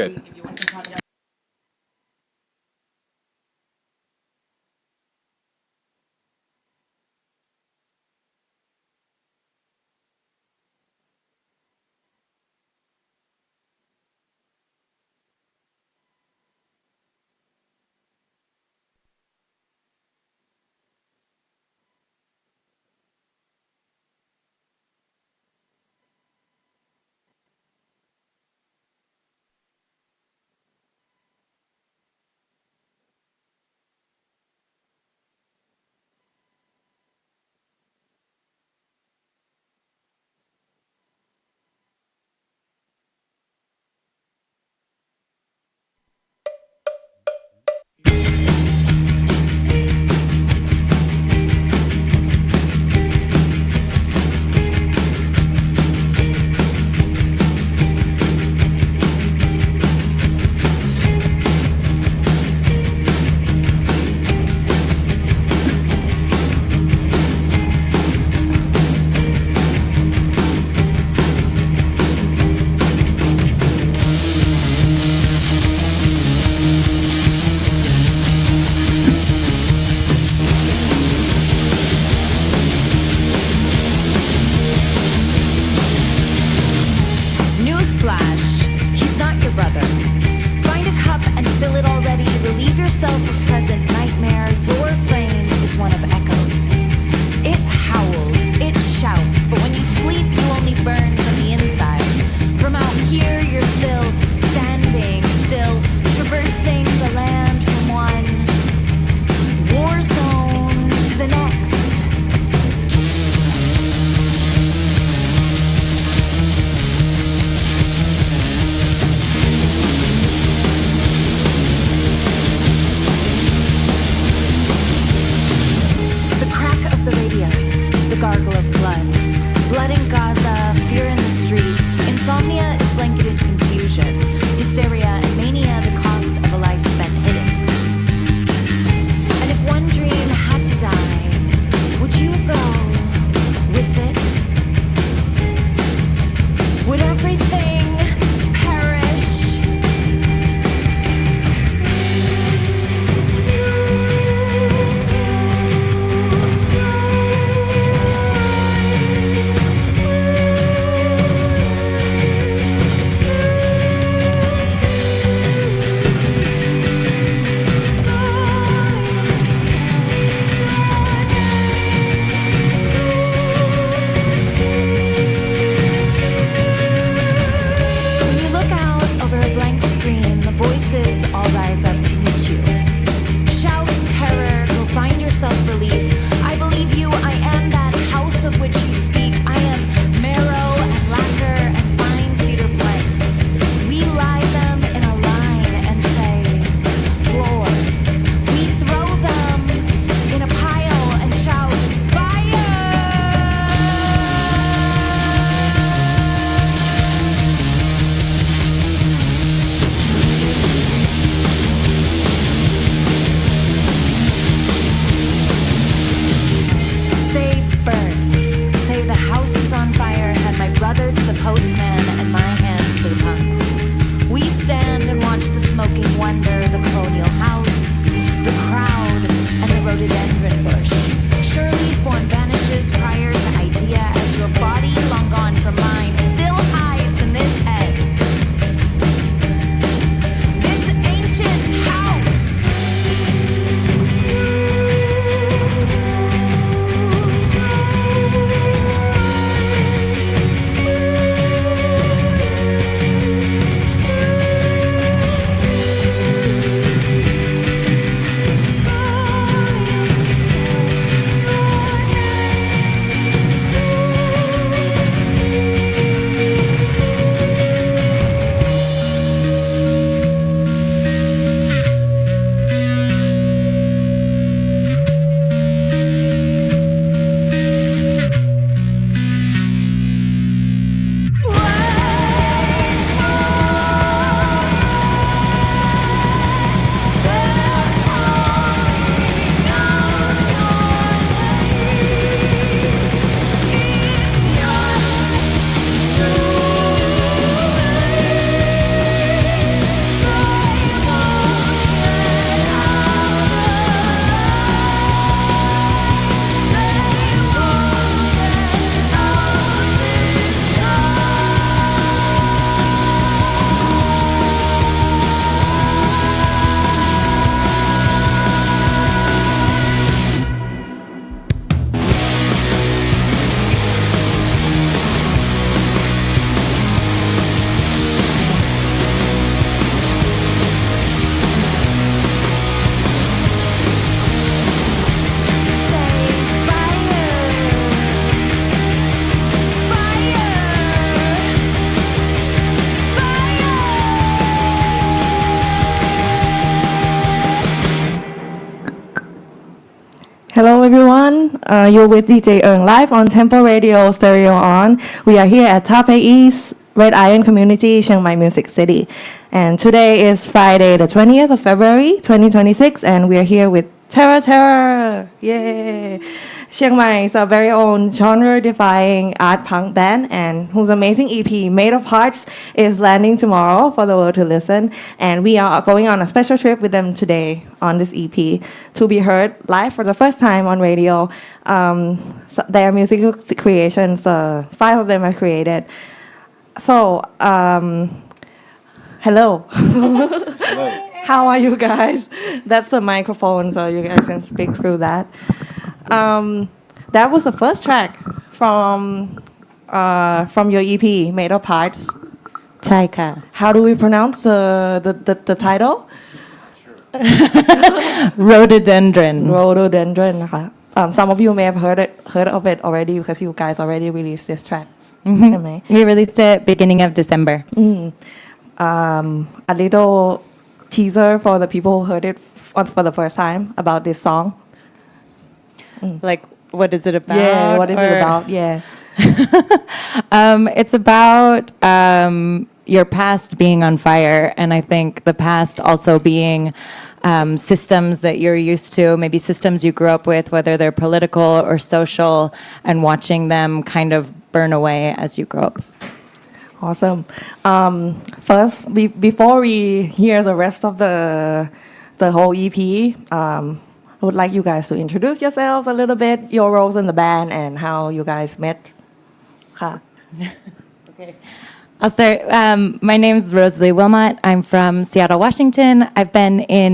Okay. Hello everyone, you're with DJ Ern live on TEMPO.Radio Stereo On. We are here at Taipei East Red Iron Community, Chiang Mai Music City. And today is Friday the 20th of February 2026 and we are here with 𝐓𝐿. Yay! Chiang Mai's very own genre-defying art punk band and whose amazing EP, Made of Hearts, is landing tomorrow for the world to listen. And we are going on a special trip with them today on this EP to be heard live for the first time on radio. So their musical creations, 5 of them are created. So, hello. Hello. How are you guys? That's the microphone, so you guys can speak through that. That was the first track from your EP, Made of Hearts. ใช่ค่ะ How do we pronounce the title? Rhododendron. Rhododendron นะคะ Some of you may have heard of it already because you guys already released this track. ใช่ไหม We released it beginning of December. A little teaser for the people who heard it for the first time about this song. Like, what is it about? Yeah, what is it about? Yeah. It's about your past being on fire, and I think the past also being systems that you're used to, maybe systems you grew up with, whether they're political or social, and watching them kind of burn away as you grow up. Awesome. First, before we hear the rest of the whole EP, I would like you guys to introduce yourselves a little bit, your roles in the band, and how you guys met. ค่ะ Okay. I'll start. My name's Rosalie Wilmot. I'm from Seattle, Washington. I've been in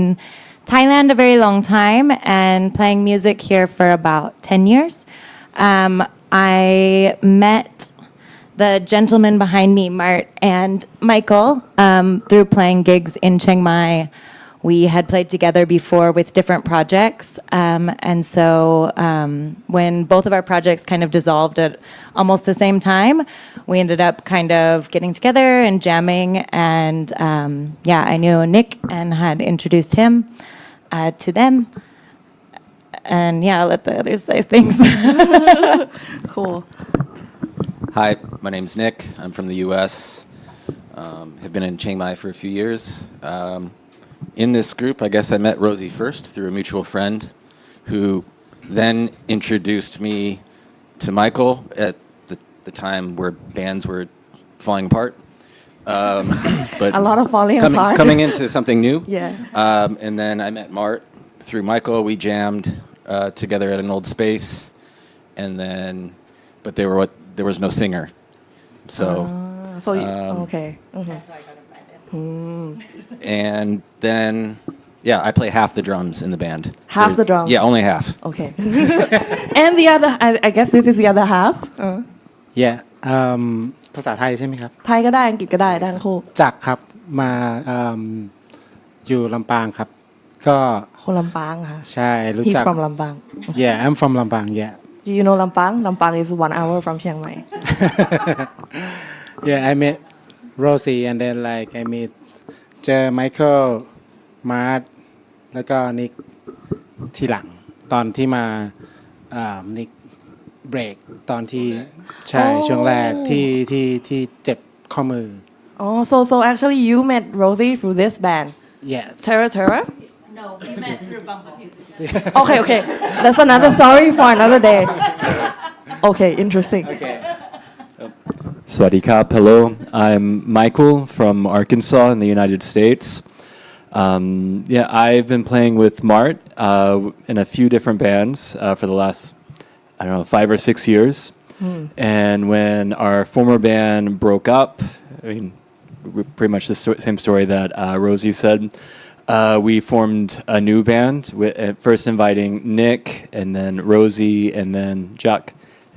Thailand a very long time and playing music here for about 10 years. I met the gentleman behind me, Mart, and Michael, through playing gigs in Chiang Mai. We had played together before with different projects, and so when both of our projects kind of dissolved at almost the same time, we ended up kind of getting together and jamming, and I knew Nick and had introduced him to them, and I'll let the others say things. Cool. Hi, my name's Nick. I'm from the U.S. Have been in Chiang Mai for a few years. In this group, I guess I met Rosie first through a mutual friend who then introduced me to Michael at the time where bands were falling apart. But A lot of falling apart. Coming into something new. Yeah. And then I met Mart through Michael. We jammed together at an old space. And then, but there was no singer. So, okay. And then, I play half the drums in the band. Half the drums? Yeah, only half. Okay. And the other, I guess this is the other half. Yeah ภาษาไทยใช่ไหมครับ ไทยก็ได้อังกฤษก็ได้ทั้งคู่ จากครับมาอยู่ลำปางครับก็ คนลำปางค่ะ ใช่รู้จัก He's from ลำปาง Yeah I'm from ลำปาง Yeah Do you know ลำปาง ลำปาง is 1 hour from Chiang Mai. Yeah I met Rosie and then like I meet เจอ Michael Mart แล้วก็ Nick ทีหลังตอนที่มาNick break ตอนที่ใช่ช่วงแรกที่เจ็บข้อมือ Oh, so actually you met Rosie through this band. Yes 𝐓𝐿? No, we met through Bumblebee. Okay. That's another story for another day. Okay, interesting. Okay Sawasdee krap. Hello, I'm Michael from Arkansas in the United States. I've been playing with Mart in a few different bands for the last, 5 or 6 years. And when our former band broke up, I mean, pretty much the same story that Rosie said, we formed a new band, first inviting Nick, and then Rosie, and then Jack.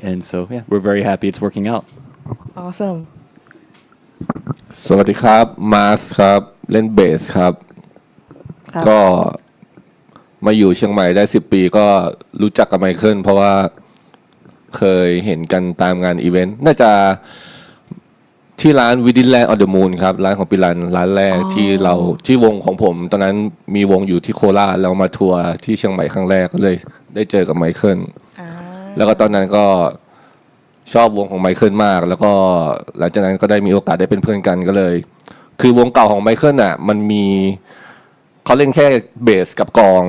And so, we're very happy it's working out. Awesome. สวัสดีครับมาสครับเล่นเบสครับก็มาอยู่เชียงใหม่ได้10 ปีก็รู้จักกับไมเคิลเพราะว่าเคยเห็นกันตามงานอีเวนต์น่าจะ ที่ร้าน Within Land on the Moon ครับร้านของปิรันร้านแรกที่วงของผมตอนนั้นมีวงอยู่ที่โคราชแล้วมาทัวร์ที่เชียงใหม่ครั้งแรกก็เลยได้เจอกับไมเคิลแล้วก็ตอนนั้นก็ชอบวงของไมเคิลมากแล้วก็หลังจากนั้นก็ได้มีโอกาสได้เป็นเพื่อนกันก็เลยคือวงเก่าของไมเคิลน่ะมันมีเขาเล่นแค่เบสกับกลอง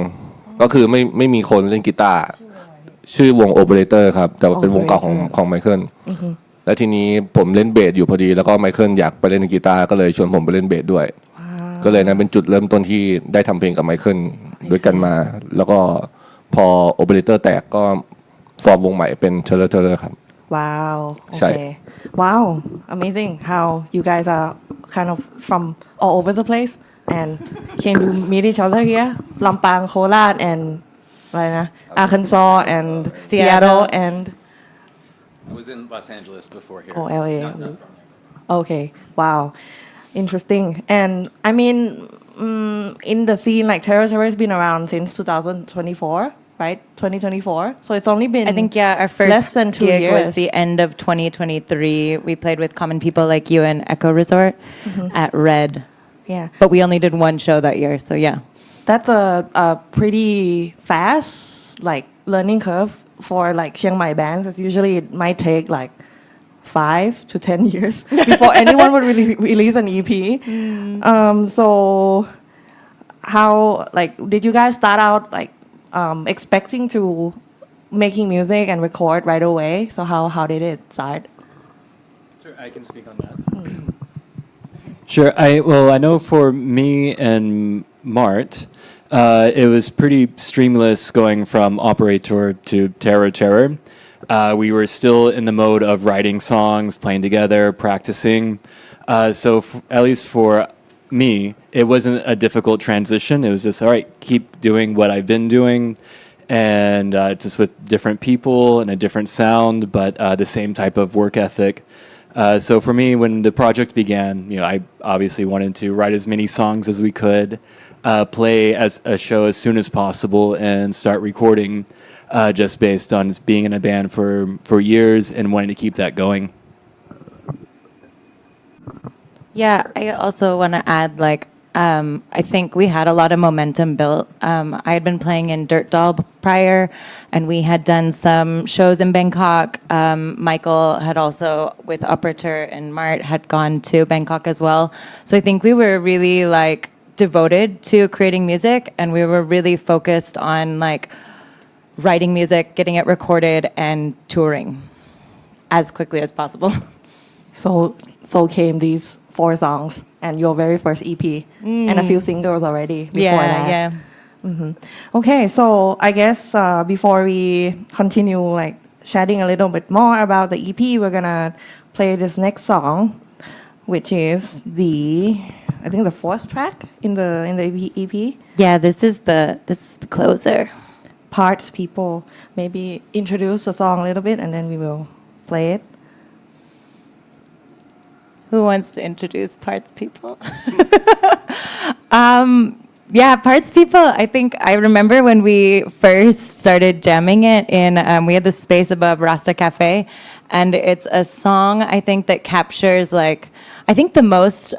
ก็คือไม่มีคนเล่นกีตาร์ชื่อวง Operator ครับแต่ว่าเป็นวงเก่าของไมเคิลแล้วทีนี้ผมเล่นเบสอยู่พอดีแล้วก็ไมเคิลอยากไปเล่นกีตาร์ก็เลยชวนผมไปเล่นเบสด้วยก็เลยนั้นเป็นจุดเริ่มต้นที่ได้ทำเพลงกับไมเคิลด้วยกันมาแล้วก็พอ Operator แตกก็ฟอร์มวงใหม่เป็นเทเลครับ Wow. Shy. Okay. Wow. Amazing how you guys are kind of from all over the place and came to meet each other here. Lampang, Kholat, and Arkansas and Seattle and I was in Los Angeles before here. Oh, LA. Not from here. Okay. Wow. Interesting. And I mean, in the scene, like Terror has been around since 2024. Right, 2024. So it's only been I think our first less than 2 gig years. was the end of 2023. We played with Common People Like You and Echo Resort at Red. Yeah, But we only did one show that year, so yeah. that's a pretty fast like learning curve for like Chiang Mai bands. Because usually it might take like 5 to 10 years before anyone would really release an EP. So how like did you guys start out like expecting to making music and record right away? So how did it start? Sure, I can speak on that. Sure. I know for me and Mart, it was pretty streamless going from Operator to Terror. We were still in the mode of writing songs, playing together, practicing. So at least for me, it wasn't a difficult transition. It was just, all right, keep doing what I've been doing, and just with different people and a different sound, but the same type of work ethic. So for me, when the project began, I obviously wanted to write as many songs as we could, play as a show as soon as possible, and start recording just based on being in a band for years and wanting to keep that going. Yeah, I also want to add, I think we had a lot of momentum built. I had been playing in Dirt Doll prior, and we had done some shows in Bangkok. Michael had also, with Operator and Mart, had gone to Bangkok as well. So I think we were really, devoted to creating music, and we were really focused on, writing music, getting it recorded, and touring as quickly as possible. So came these 4 songs and your very first EP and a few singles already before that. Yeah. Okay, so I guess before we continue chatting a little bit more about the EP, we're gonna play this next song, which is I think the 4th track in the EP. Yeah, this is the closer. Parts People. Maybe introduce the song a little bit and then we will play it. Who wants to introduce Parts People? Yeah, Parts People, I think I remember when we first started jamming it we had the space above Rasta Cafe, and it's a song, I think, that captures, I think the most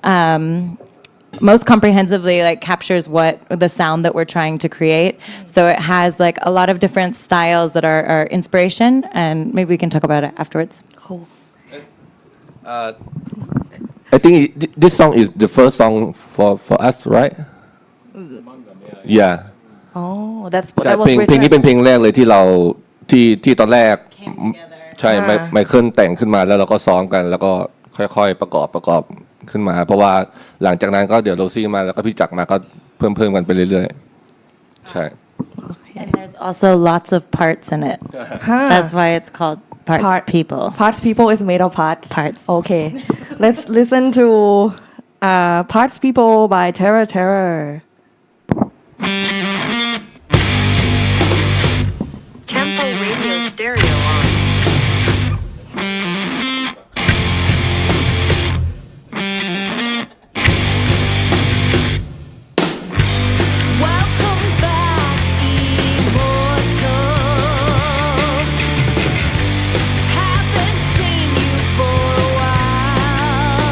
comprehensively, captures what the sound that we're trying to create. So it has, a lot of different styles that are inspiration, and maybe we can talk about it afterwards. Cool. I think this song is the first song for us, right? Yeah. Oh, that ใช่ was เพลงนี้ written. เป็นเพลงแรกเลยที่เราที่ตอนแรก Came together. ใช่ไมเคิลแต่งขึ้นมาแล้วเราก็ซ้อมกันแล้วก็ค่อยๆประกอบขึ้นมาเพราะว่าหลังจากนั้นก็เดี๋ยวโรซี่มาแล้วก็พี่จักรมาก็เพิ่มกันไปเรื่อยๆใช่ And there's also lots of parts in it. That's why it's called Parts People. Parts People is made of parts. Parts. Okay, let's listen to Parts People by Terror. TEMPO.Radio stereo on. Welcome back, immortal. Haven't seen you for a while.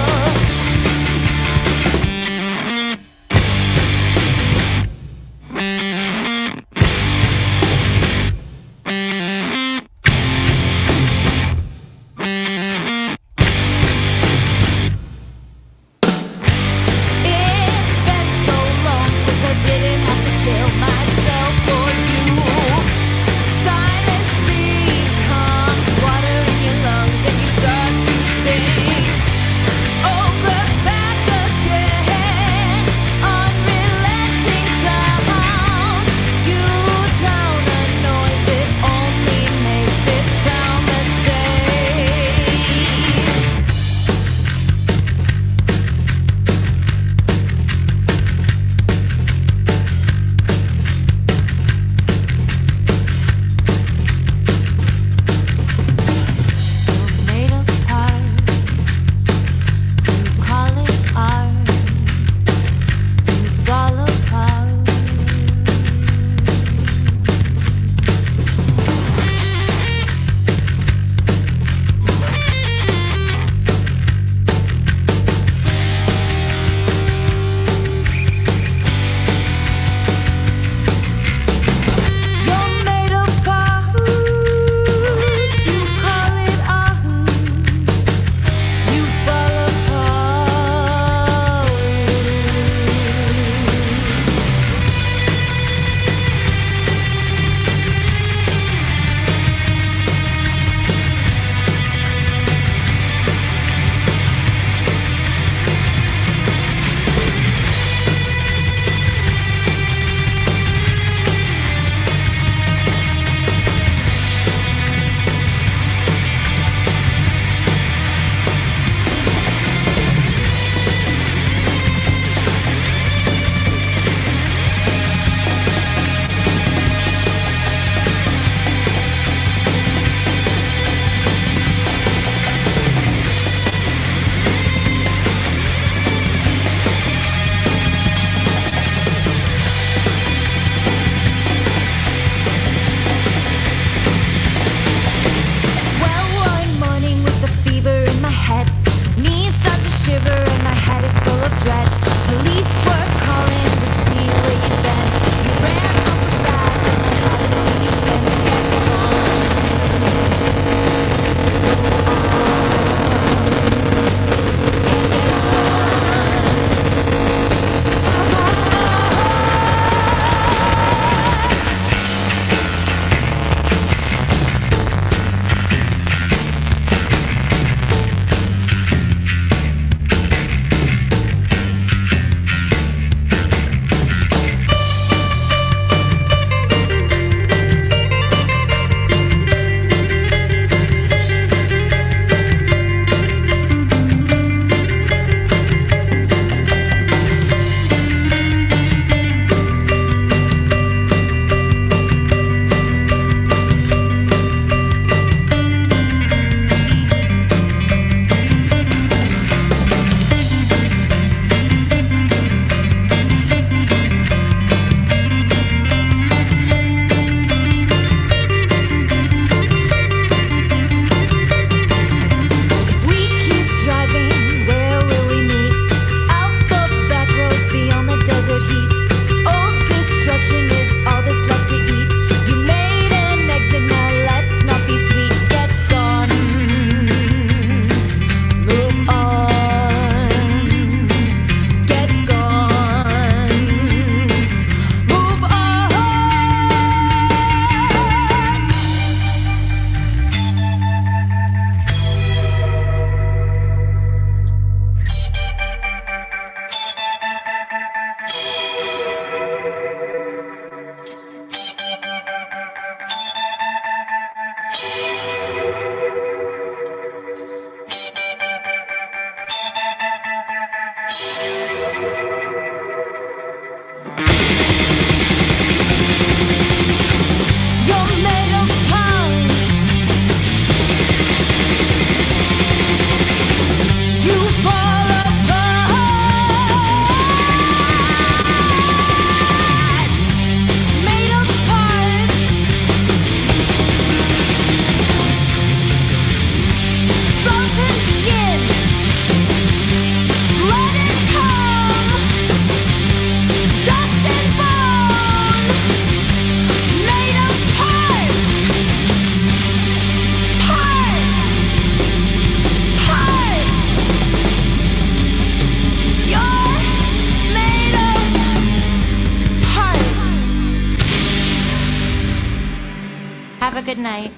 Have a good night.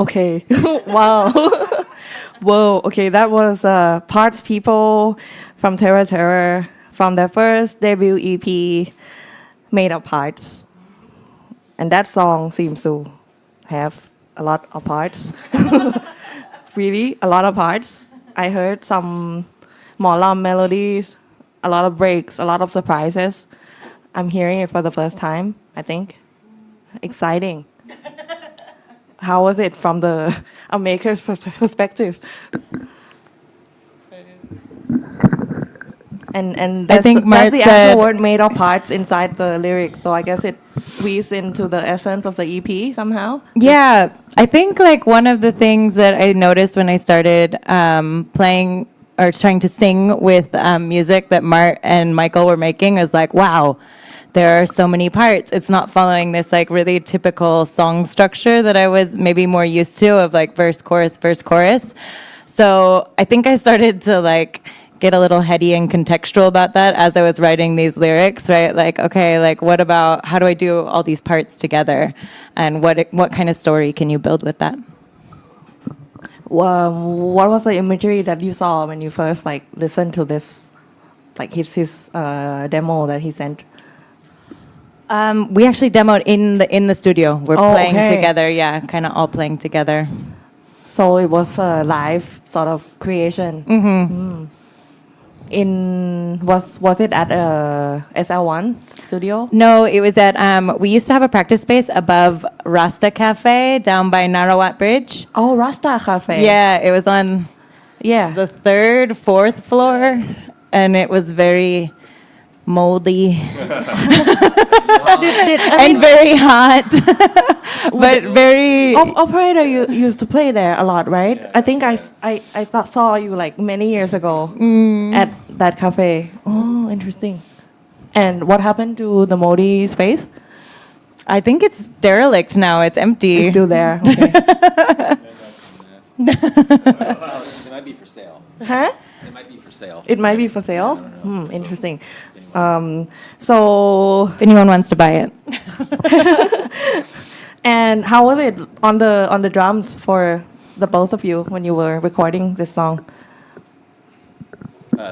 Okay. Wow. Whoa. Okay, that was Parts People from 𝐓𝐿 from their first debut EP, Made of Parts. And that song seems to have a lot of parts. Really, a lot of parts. I heard some Molam melodies, a lot of breaks, a lot of surprises. I'm hearing it for the first time, I think. Exciting. How was it from a maker's perspective? And I think Mart that's the said- actual word made of parts inside the lyrics. So I guess it weaves into the essence of the EP somehow. Yeah, I think like one of the things that I noticed when I started playing or trying to sing with music that Mart and Michael were making is like, wow, there are so many parts. It's not following this like really typical song structure that I was maybe more used to of like verse, chorus. So I think I started to like get a little heady and contextual about that as I was writing these lyrics, right? Like, okay, like what about, how do I do all these parts together? And what kind of story can you build with that? What was the imagery that you saw when you first like listened to this, like his demo that he sent? We actually demoed in the studio. We're Oh, playing okay. together, yeah, kind of all playing together. So it was a live sort of creation. Mm. Was it at SL1 studio? No, it was at, we used to have a practice space above Rasta Cafe down by Narawat Bridge. Oh, Rasta Cafe. Yeah, it was on Yeah. the third, fourth floor, and it was very moldy and very hot, but very. Operator, you used to play there a lot, right? I think I saw you like many years ago at that cafe. Oh, interesting. And what happened to the moldy space? I think it's derelict now. It's empty. It's still there. Okay. It might be for sale. Huh? It might be for sale. It might be for sale. Interesting. So, If anyone wants to buy it. and how was it on the drums for the both of you when you were recording this song?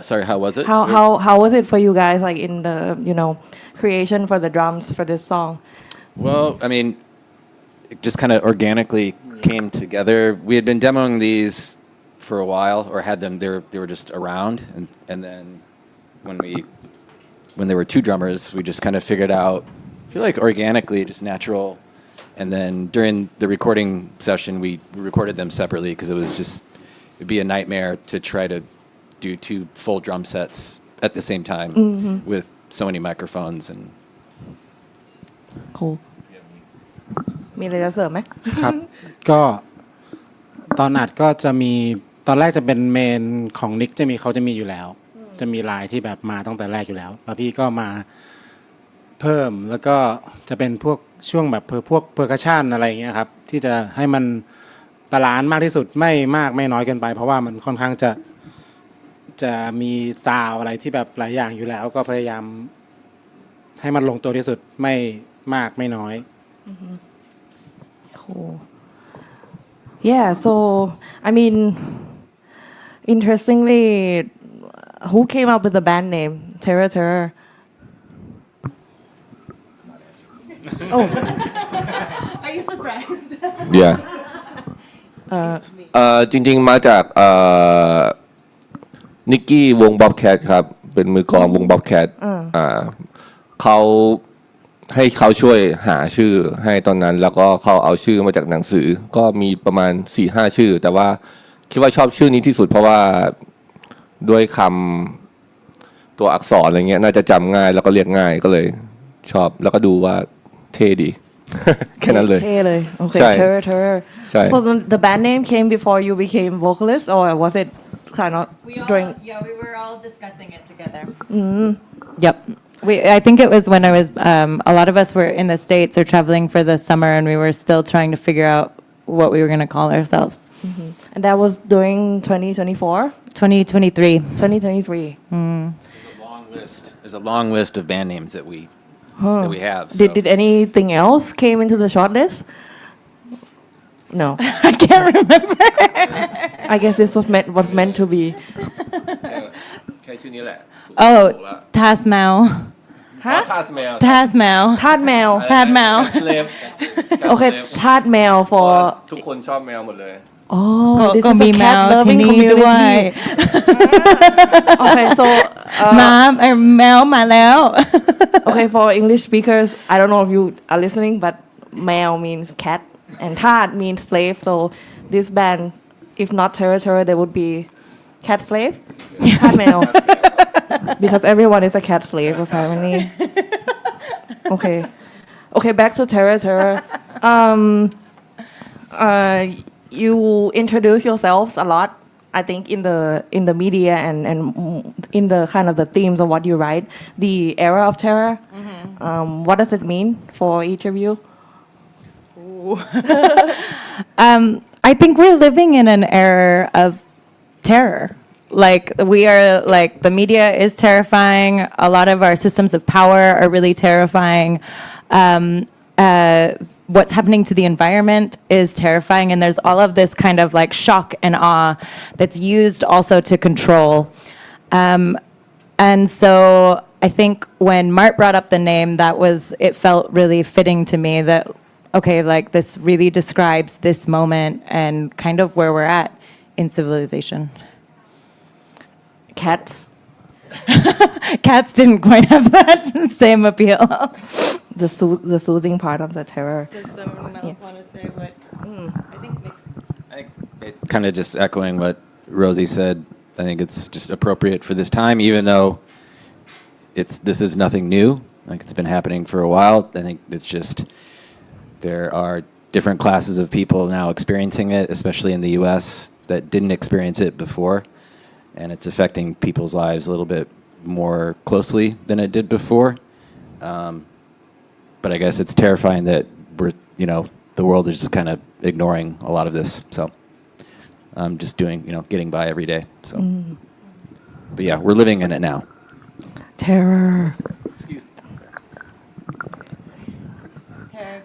Sorry, how was it? How was it for you guys, like in the creation for the drums for this song? Well, I mean, it just kind of organically came together. We had been demoing these for a while, or had them. They were just around, and then when there were two drummers, we just kind of figured out. I feel like organically, just natural. And then during the recording session, we recorded them separately because it'd be a nightmare to try to do two full drum sets at the same time with so many microphones and. Cool. มีอะไรจะเสริมไหม ครับ ก็ตอนอัดก็จะมีตอนแรกจะเป็นเมนของนิกเขาจะมีอยู่แล้ว จะมีลายที่แบบมาตั้งแต่แรกอยู่แล้วแล้วพี่ก็มาเพิ่มแล้วก็จะเป็นพวกช่วงแบบพวกเพอร์คัชชันอะไรอย่างเงี้ยครับที่จะให้มันบาลานซ์มากที่สุดไม่มากไม่น้อยเกินไป เพราะว่ามันค่อนข้างจะมีซาวอะไรที่แบบหลายอย่างอยู่แล้วก็พยายามให้มันลงตัวที่สุดไม่มากไม่น้อย Cool. Yeah, so I mean, interestingly, who came up with the band name 𝐓𝐿? Oh, Are you surprised? yeah จริงๆมาจากนิกกี้วงบ๊อบแคทครับเป็นมือกลองวงบ๊อบแคทเขาให้เขาช่วยหาชื่อให้ตอนนั้นแล้วก็เขาเอาชื่อมาจากหนังสือก็มีประมาณ 4-5 ชื่อแต่ว่าคิดว่าชอบชื่อนี้ที่สุดเพราะว่าด้วยคำตัวอักษรอะไรเงี้ยน่าจะจำง่ายแล้วก็เรียกง่ายก็เลยชอบแล้วก็ดูว่าเท่ดี แค่นั้นเลย เท่เลย Okay, ใช่ 𝐓𝐿. ใช่ So the band name came before you became vocalist, or was it kind of during? We were all discussing it together. Yep. I think it was when I was, a lot of us were in the States or traveling for the summer, and we were still trying to figure out what we were going to call ourselves. And that was during 2024? 2023. 2023. There's a long list of band names that we that we have. So. Did anything else came into the short list? No. I can't remember. I guess this was meant to be. แค่ชื่อนี้แหละ Oh, Tasmao. ฮะ ทาสแมว Tasmao. ทาสแมว ทาสแมว เลฟ โอเคทาสแมว for ทุกคนชอบแมวหมดเลย oh this ก็ is มี a แม cat วที่ loving นี่ด้วย community okay so แมวมาแล้ว okay for English speakers I don't know if you are listening but แมว means cat and ทาส means slave so this band if not Terror they would be cat slave ทาสแมว because everyone is a cat slave apparently okay back to Terror you introduce yourselves a lot I think in the media and in the kind of the themes of what you write the era of terror what does it mean for each of you I think we're living in an era of terror. Like we are like the media is terrifying. A lot of our systems of power are really terrifying. What's happening to the environment is terrifying, and there's all of this kind of like shock and awe that's used also to control. And so I think when Mart brought up the name, it felt really fitting to me that okay, like this really describes this moment and kind of where we're at in civilization. Cats Cats didn't quite have that same appeal. the soothing part of the terror Does someone else want to say what? I think Nick's. Kind of just echoing what Rosie said. I think it's just appropriate for this time, even though this is nothing new. Like it's been happening for a while. I think it's just there are different classes of people now experiencing it, especially in the U.S. that didn't experience it before, and it's affecting people's lives a little bit more closely than it did before. But I guess it's terrifying that the world is just kind of ignoring a lot of this. So I'm just getting by every day. So, but yeah, we're living in it now. terror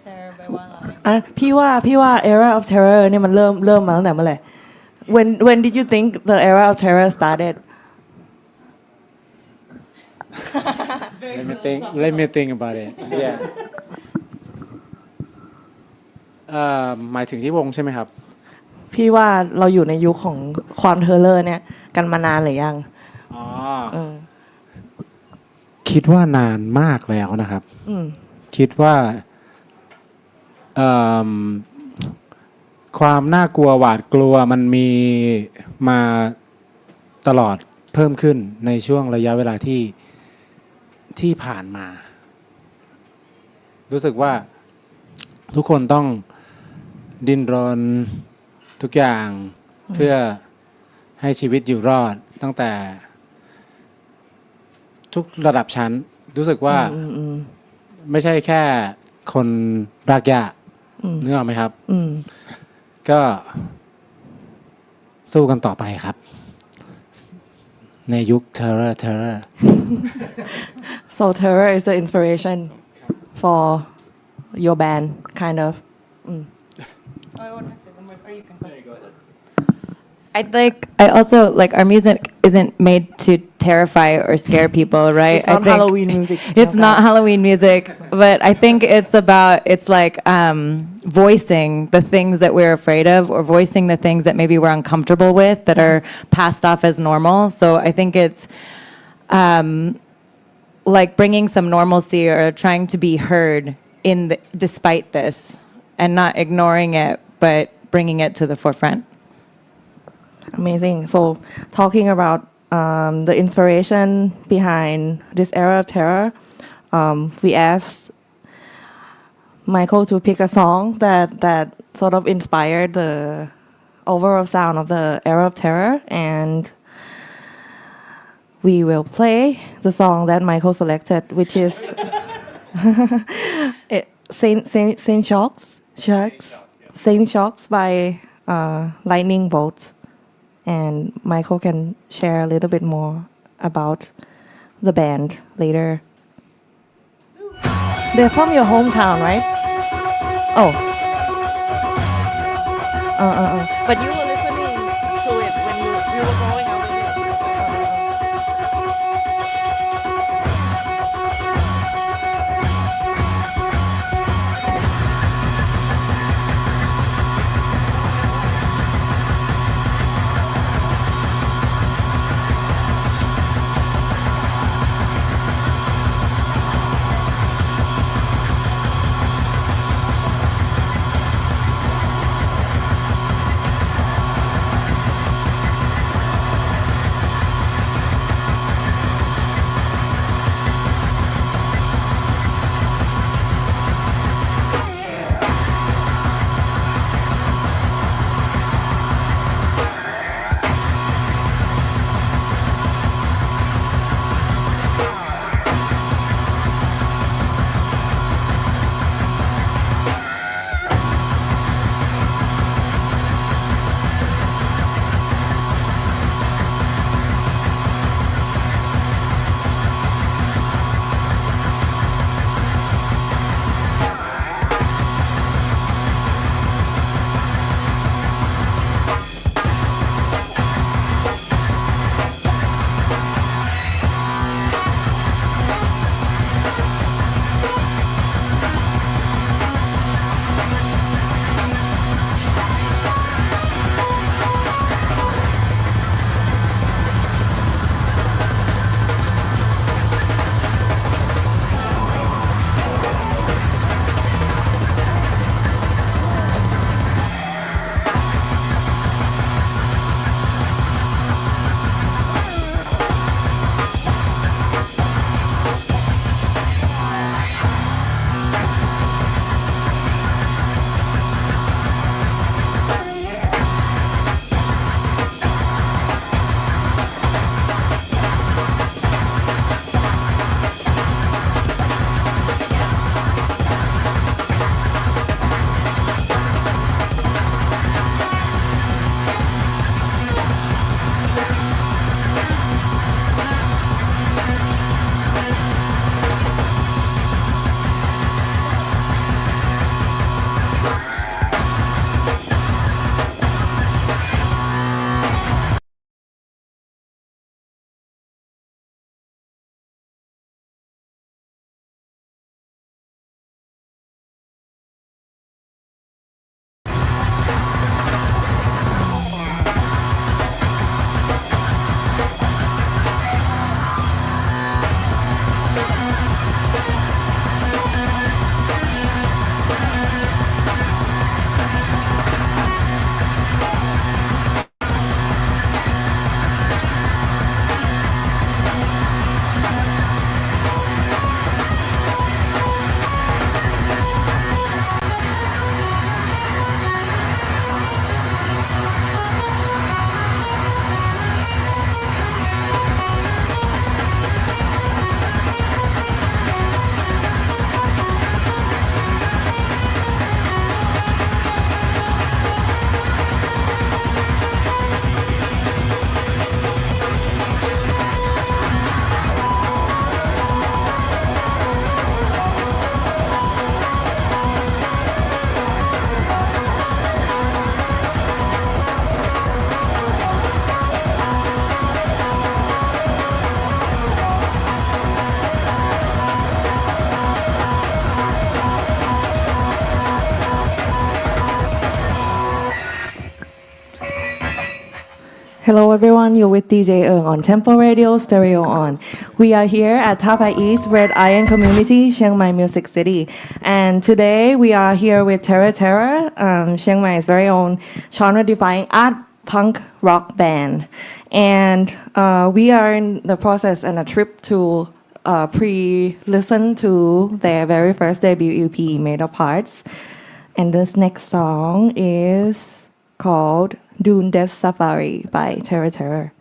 Terror by Wildlife. พี่ว่า era of terror เนี่ยมันเริ่มมาตั้งแต่เมื่อไหร่ when did you think the era of terror started let me think about it yeah หมายถึงที่วงใช่ไหมครับ พี่ว่าเราอยู่ในยุคของความเทอร์เลอร์เนี่ยกันมานานหรือยัง อ๋อคิดว่านานมากแล้วนะครับคิดว่าความน่ากลัวหวาดกลัวมันมีมาตลอดเพิ่มขึ้นในช่วงระยะเวลาที่ผ่านมา รู้สึกว่าทุกคนต้องดิ้นรนทุกอย่างเพื่อให้ชีวิตอยู่รอดตั้งแต่ทุกระดับชั้นรู้สึกว่าไม่ใช่แค่คนรากหญ้านึกออกไหมครับก็สู้กันต่อไปครับในยุค terror so terror is the inspiration for your band kind of I want to say one more. Or you can go ahead. I also like our music isn't made to terrify or scare people, right? It's not Halloween music. It's not Halloween music, but I think it's like voicing the things that we're afraid of or voicing the things that maybe we're uncomfortable with that are passed off as normal. So I think it's like bringing some normalcy or trying to be heard despite this and not ignoring it, but bringing it to the forefront. Amazing. So talking about the inspiration behind this era of terror, we asked Michael to pick a song that sort of inspired the overall sound of the era of terror, and we will play the song that Michael selected, which is Saint Shocks by Lightning Bolt. And Michael can share a little bit more about the band later. They're from your hometown, right? Oh. But you were listening to it when you were growing up with it. Hello everyone, you're with 𝐩𝐫𝐞 on TEMPO.Radio, stereo on. We are here at Tapai East Red Iron Community, Chiang Mai Music City. And today we are here with 𝐓𝐿, Chiang Mai's very own genre-defying art punk rock band. And we are in the process and a trip to pre-listen to their very first debut EP, Made of Parts. And this next song is called Dune Death Safari by 𝐓𝐿.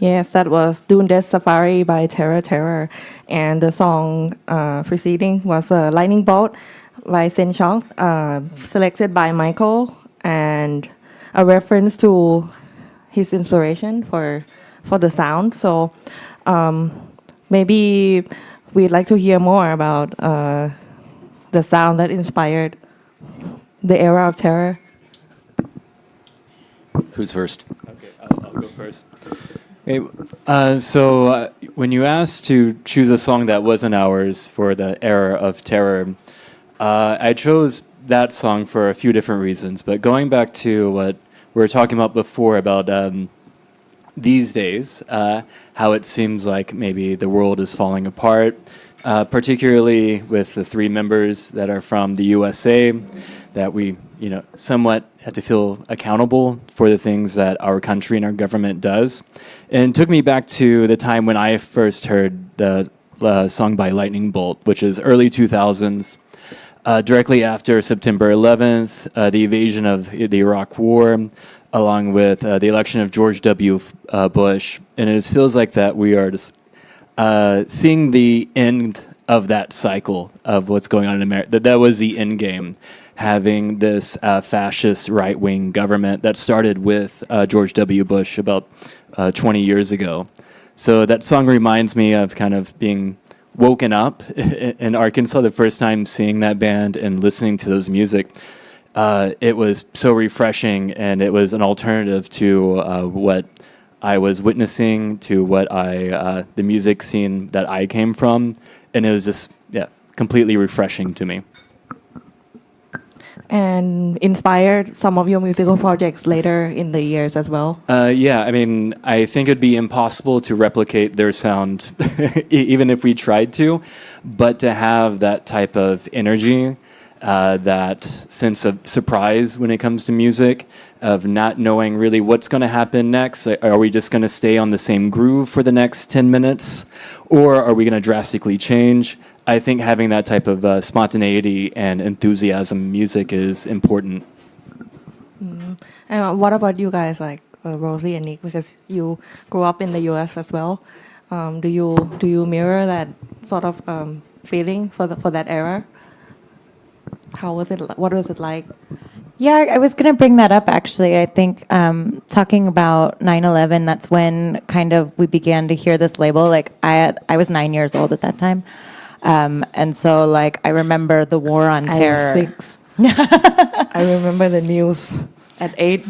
Yes, that was Dune Death Safari by Terror. And the song preceding was Lightning Bolt by Sen Chong, selected by Michael, and a reference to his inspiration for the sound. So maybe we'd like to hear more about the sound that inspired the era of terror. Who's first? Okay, I'll go first. Okay, when you asked to choose a song that wasn't ours for the era of terror, I chose that song for a few different reasons. But going back to what we were talking about before about these days, how it seems like maybe the world is falling apart, particularly with the 3 members that are from the USA, that we, somewhat have to feel accountable for the things that our country and our government does. And it took me back to the time when I first heard the song by Lightning Bolt, which is early 2000s, directly after September 11th, the invasion of the Iraq War, along with the election of George W. Bush. And it feels like that we are just seeing the end of that cycle of what's going on in America. That was the end game, having this fascist right-wing government that started with George W. Bush about 20 years ago. So that song reminds me of kind of being woken up in Arkansas, the first time seeing that band and listening to those music. It was so refreshing, and it was an alternative to what I was witnessing, to what the music scene that I came from, and it was just completely refreshing to me. And inspired some of your musical projects later in the years as well. I think it'd be impossible to replicate their sound, even if we tried to, but to have that type of energy, that sense of surprise when it comes to music, of not knowing really what's going to happen next. Are we just going to stay on the same groove for the next 10 minutes? Or are we going to drastically change? I think having that type of spontaneity and enthusiasm music is important. And what about you guys, like Rosie and Nick, because you grew up in the US as well? Do you mirror that sort of feeling for that era? How was it? What was it like? Yeah, I was going to bring that up, actually. I think talking about 9/11, that's when kind of we began to hear this label. Like, I was 9 years old at that time. And so, like, I remember the war on terror. I was 6. I remember the news at 8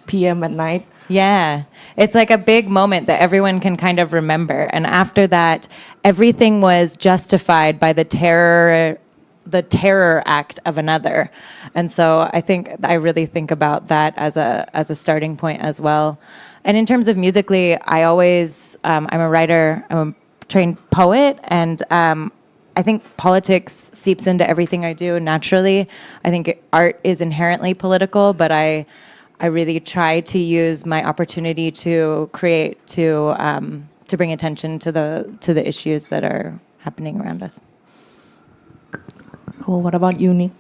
p.m. at night. Yeah. It's like a big moment that everyone can kind of remember. And after that, everything was justified by the terror act of another. And so I really think about that as a starting point as well. And in terms of musically, I always, I'm a writer, I'm a trained poet, and I think politics seeps into everything I do naturally. I think art is inherently political, but I really try to use my opportunity to create to bring attention to the issues that are happening around us. Cool. What about you, Nick?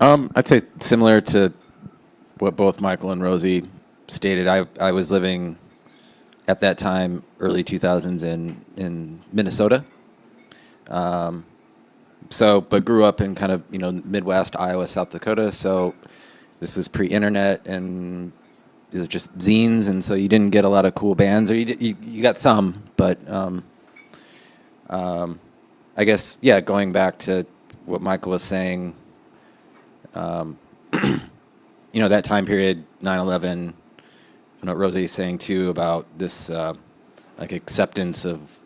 I'd say similar to what both Michael and Rosie stated. I was living at that time, early 2000s in Minnesota. But grew up in kind of, Midwest, Iowa, South Dakota. So this was pre-internet, and it was just zines. And so you didn't get a lot of cool bands, or you got some, but I guess, going back to what Michael was saying, that time period, 9/11, what Rosie is saying too about this, acceptance of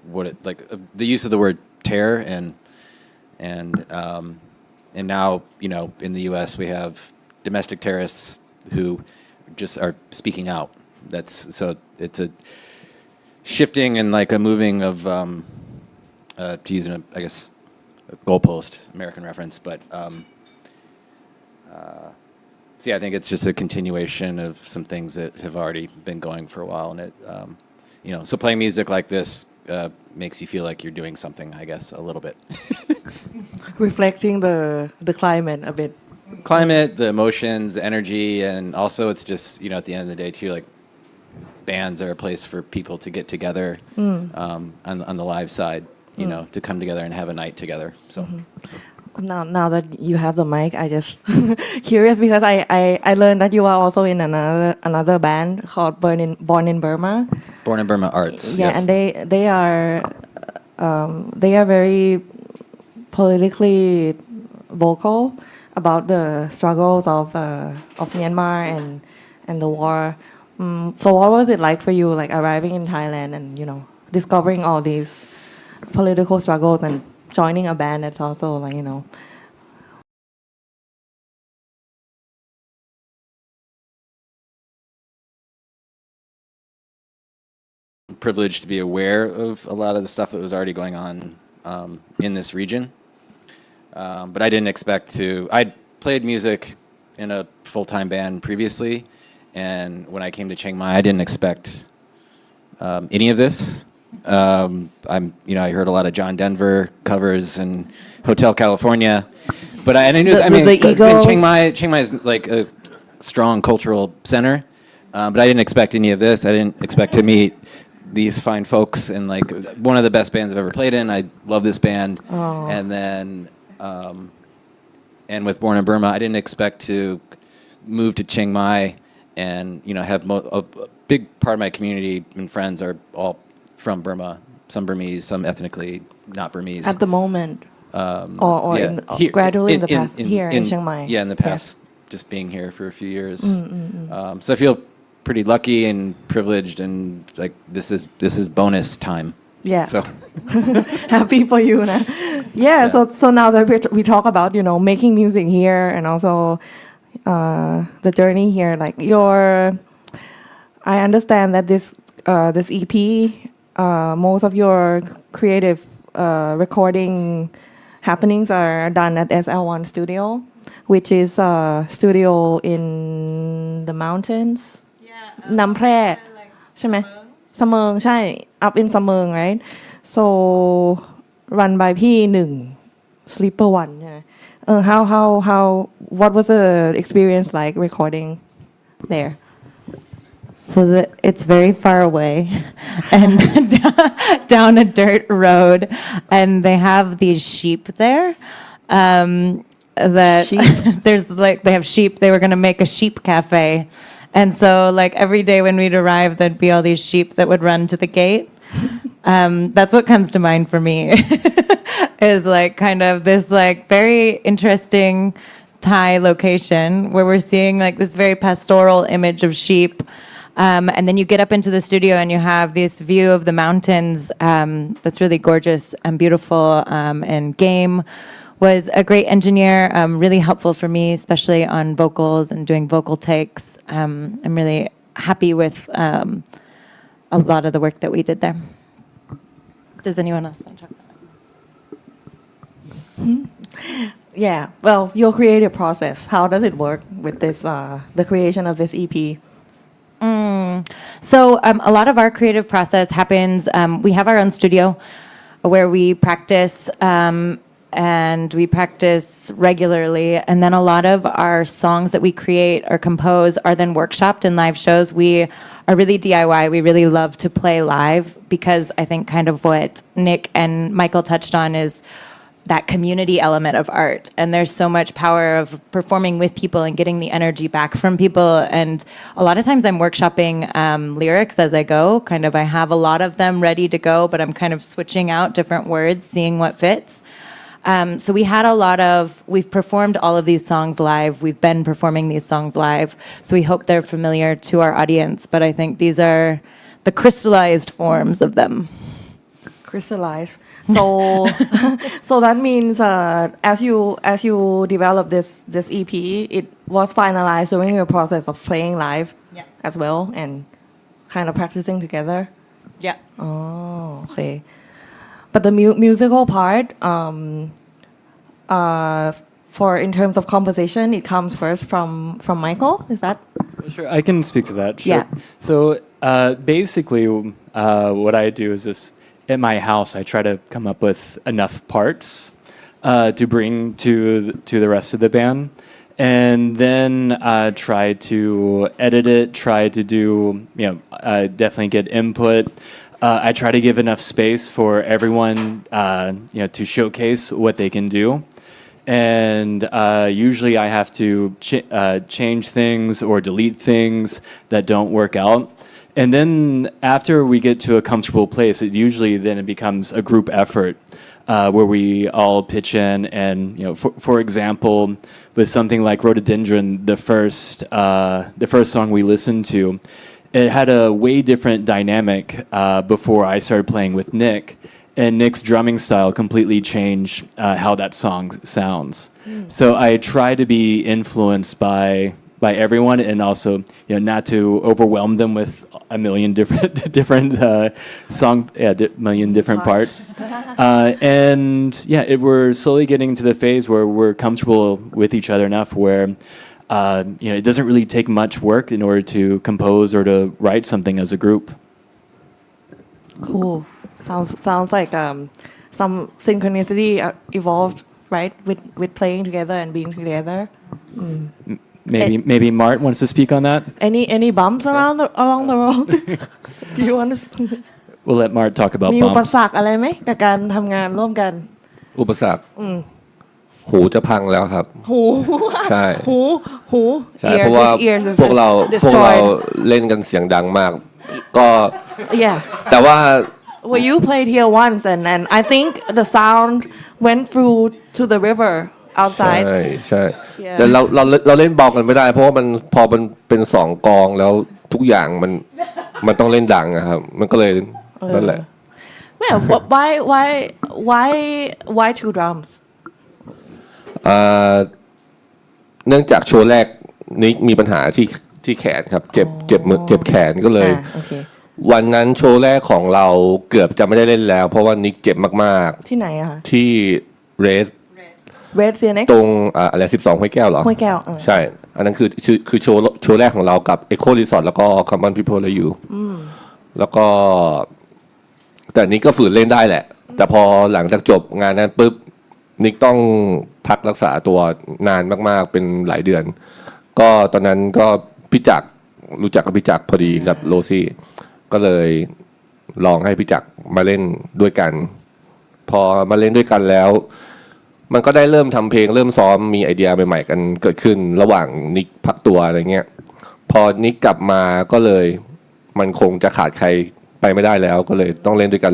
the use of the word terror, and now, in the U.S. we have domestic terrorists who just are speaking out. So it's a shifting and a moving of, to use a goalpost, American reference, but I think it's just a continuation of some things that have already been going for a while, and it, so playing music like this makes you feel like you're doing something, I guess, a little bit. Reflecting the climate a bit. climate, the emotions, the energy, and also it's just, at the end of the day too, like bands are a place for people to get together on the live side, to come together and have a night together. So Now that you have the mic, I just curious because I learned that you are also in another band called Born in Burma. Born in Burma Arts. Yeah, yes. and they are very politically vocal about the struggles of Myanmar and the war. So what was it like for you, like arriving in Thailand and discovering all these political struggles and joining a band that's also like privileged to be aware of a lot of the stuff that was already going on in this region. But I didn't expect to. I played music in a full-time band previously, and when I came to Chiang Mai, I didn't expect any of this. I heard a lot of John Denver covers and Hotel California, but I knew. The Eagles. Chiang Mai is like a strong cultural center, but I didn't expect any of this. I didn't expect to meet these fine folks and like one of the best bands I've ever played in. I love this band, and then and with Born in Burma, I didn't expect to move to Chiang Mai and have a big part of my community and friends are all from Burma, some Burmese, some ethnically not Burmese. at the moment or Here- gradually in the past here in Chiang Mai. Yeah, in the past, just being here for a few years. So I feel pretty lucky and privileged, and like this is bonus time. Yeah. So Happy for you, nah. Yeah. So now that we talk about making music here and also the journey here, like I understand that this EP, most of your creative recording happenings are done at SL1 Studio, which is a studio in the mountains. น้ำแพร่ใช่ไหมสะเมิงใช่ up in สะเมิง right so run by พี่หนึ่ง sleeper one ใช่ไหมhow what was the experience like recording there So it's very far away and down a dirt road, and they have these sheep there. That there's like they have sheep. They were going to make a sheep cafe, and so like every day when we'd arrive, there'd be all these sheep that would run to the gate. That's what comes to mind for me. Is like kind of this like very interesting Thai location where we're seeing like this very pastoral image of sheep. And then you get up into the studio and you have this view of the mountains that's really gorgeous and beautiful. And Game was a great engineer, really helpful for me, especially on vocals and doing vocal takes. I'm really happy with a lot of the work that we did there. Does anyone else want to talk about this? yeah well your creative process, how does it work with this the creation of this EP? So a lot of our creative process happens, we have our own studio where we practice and we practice regularly. And then a lot of our songs that we create or compose are then workshopped in live shows. We are really DIY. We really love to play live because I think kind of what Nick and Michael touched on is that community element of art. And there's so much power of performing with people and getting the energy back from people. And a lot of times I'm workshopping lyrics as I go. Kind of I have a lot of them ready to go, but I'm kind of switching out different words, seeing what fits. So we've performed all of these songs live. We've been performing these songs live. So we hope they're familiar to our audience. But I think these are the crystallized forms of them. Crystallized. So that means as you develop this EP, it was finalized during your process of playing live as well and kind of practicing together. Yeah. Oh, okay. But the musical part, for in terms of composition, it comes first from Michael. Is that? Sure, I can speak to that. Sure. Yeah. So basically, what I do is this. At my house, I try to come up with enough parts to bring to the rest of the band, and then try to edit it, try to do, definitely get input. I try to give enough space for everyone, to showcase what they can do. And usually I have to change things or delete things that don't work out. And then after we get to a comfortable place, it becomes a group effort where we all pitch in. And, for example, with something like Rhododendron, the first song we listened to, it had a way different dynamic before I started playing with Nick. And Nick's drumming style completely changed how that song sounds. So I try to be influenced by everyone, and also not to overwhelm them with a million different million different parts. We're slowly getting to the phase where we're comfortable with each other enough where it doesn't really take much work in order to compose or to write something as a group. Cool. Sounds like some synchronicity evolved, right? With playing together and being together. Maybe Mart wants to speak on that. Any bumps along the road? Do you want to? We'll let Mart talk about มีอุป bumps. สรรคอะไรไหมกับการทำงานร่วมกัน อุปสรรคหูจะพังแล้วครับ หู ใช่ หู ใช่เพราะว่า ears is พวกเรา destroyed เล่นกันเสียงดังมาก ก็ yeah แต่ว่า well you played here once and I think the sound went through to the river ใช่ outside ใช่ Yeah. แต่เราเล่นเบากันไม่ได้ เพราะว่าพอมันเป็นสองกองแล้วทุกอย่างมันต้องเล่นดังอะครับมันก็เลยนั่นแหละ well why two drums เนื่องจากโชว์แรกนิกมีปัญหาที่แขนครับเจ็บมือเจ็บแขนก็เลย okay วันนั้นโชว์แรกของเราเกือบจะไม่ได้เล่นแล้ว เพราะว่านิกเจ็บมากที่ไหนอะคะ ๆที่เรส Red CNX ตรงอะไร12ห้วยแก้วเหรอ ห้วยแก้วใช่อันนั้นคือโชว์แรกของเรากับ Echo Resort แล้วก็ TEMPO.Radio แล้วก็แต่นิกก็ฝืนเล่นได้แหละแต่พอหลังจากจบงานนั้นปุ๊บนิกต้องพักรักษาตัวนานมากๆเป็นหลายเดือนก็ตอนนั้นก็พี่จักรรู้จักกับพี่จักรพอดีกับโรซี่ก็เลยลองให้พี่จักรมาเล่นด้วยกันพอมาเล่นด้วยกันแล้วมันก็ได้เริ่มทำเพลงเริ่มซ้อมมีไอเดียใหม่ๆกันเกิดขึ้นระหว่างนิกพักตัวอะไรเงี้ยพอนิกกลับมาก็เลยมันคงจะขาดใครไปไม่ได้แล้วก็เลยต้องเล่นด้วยกัน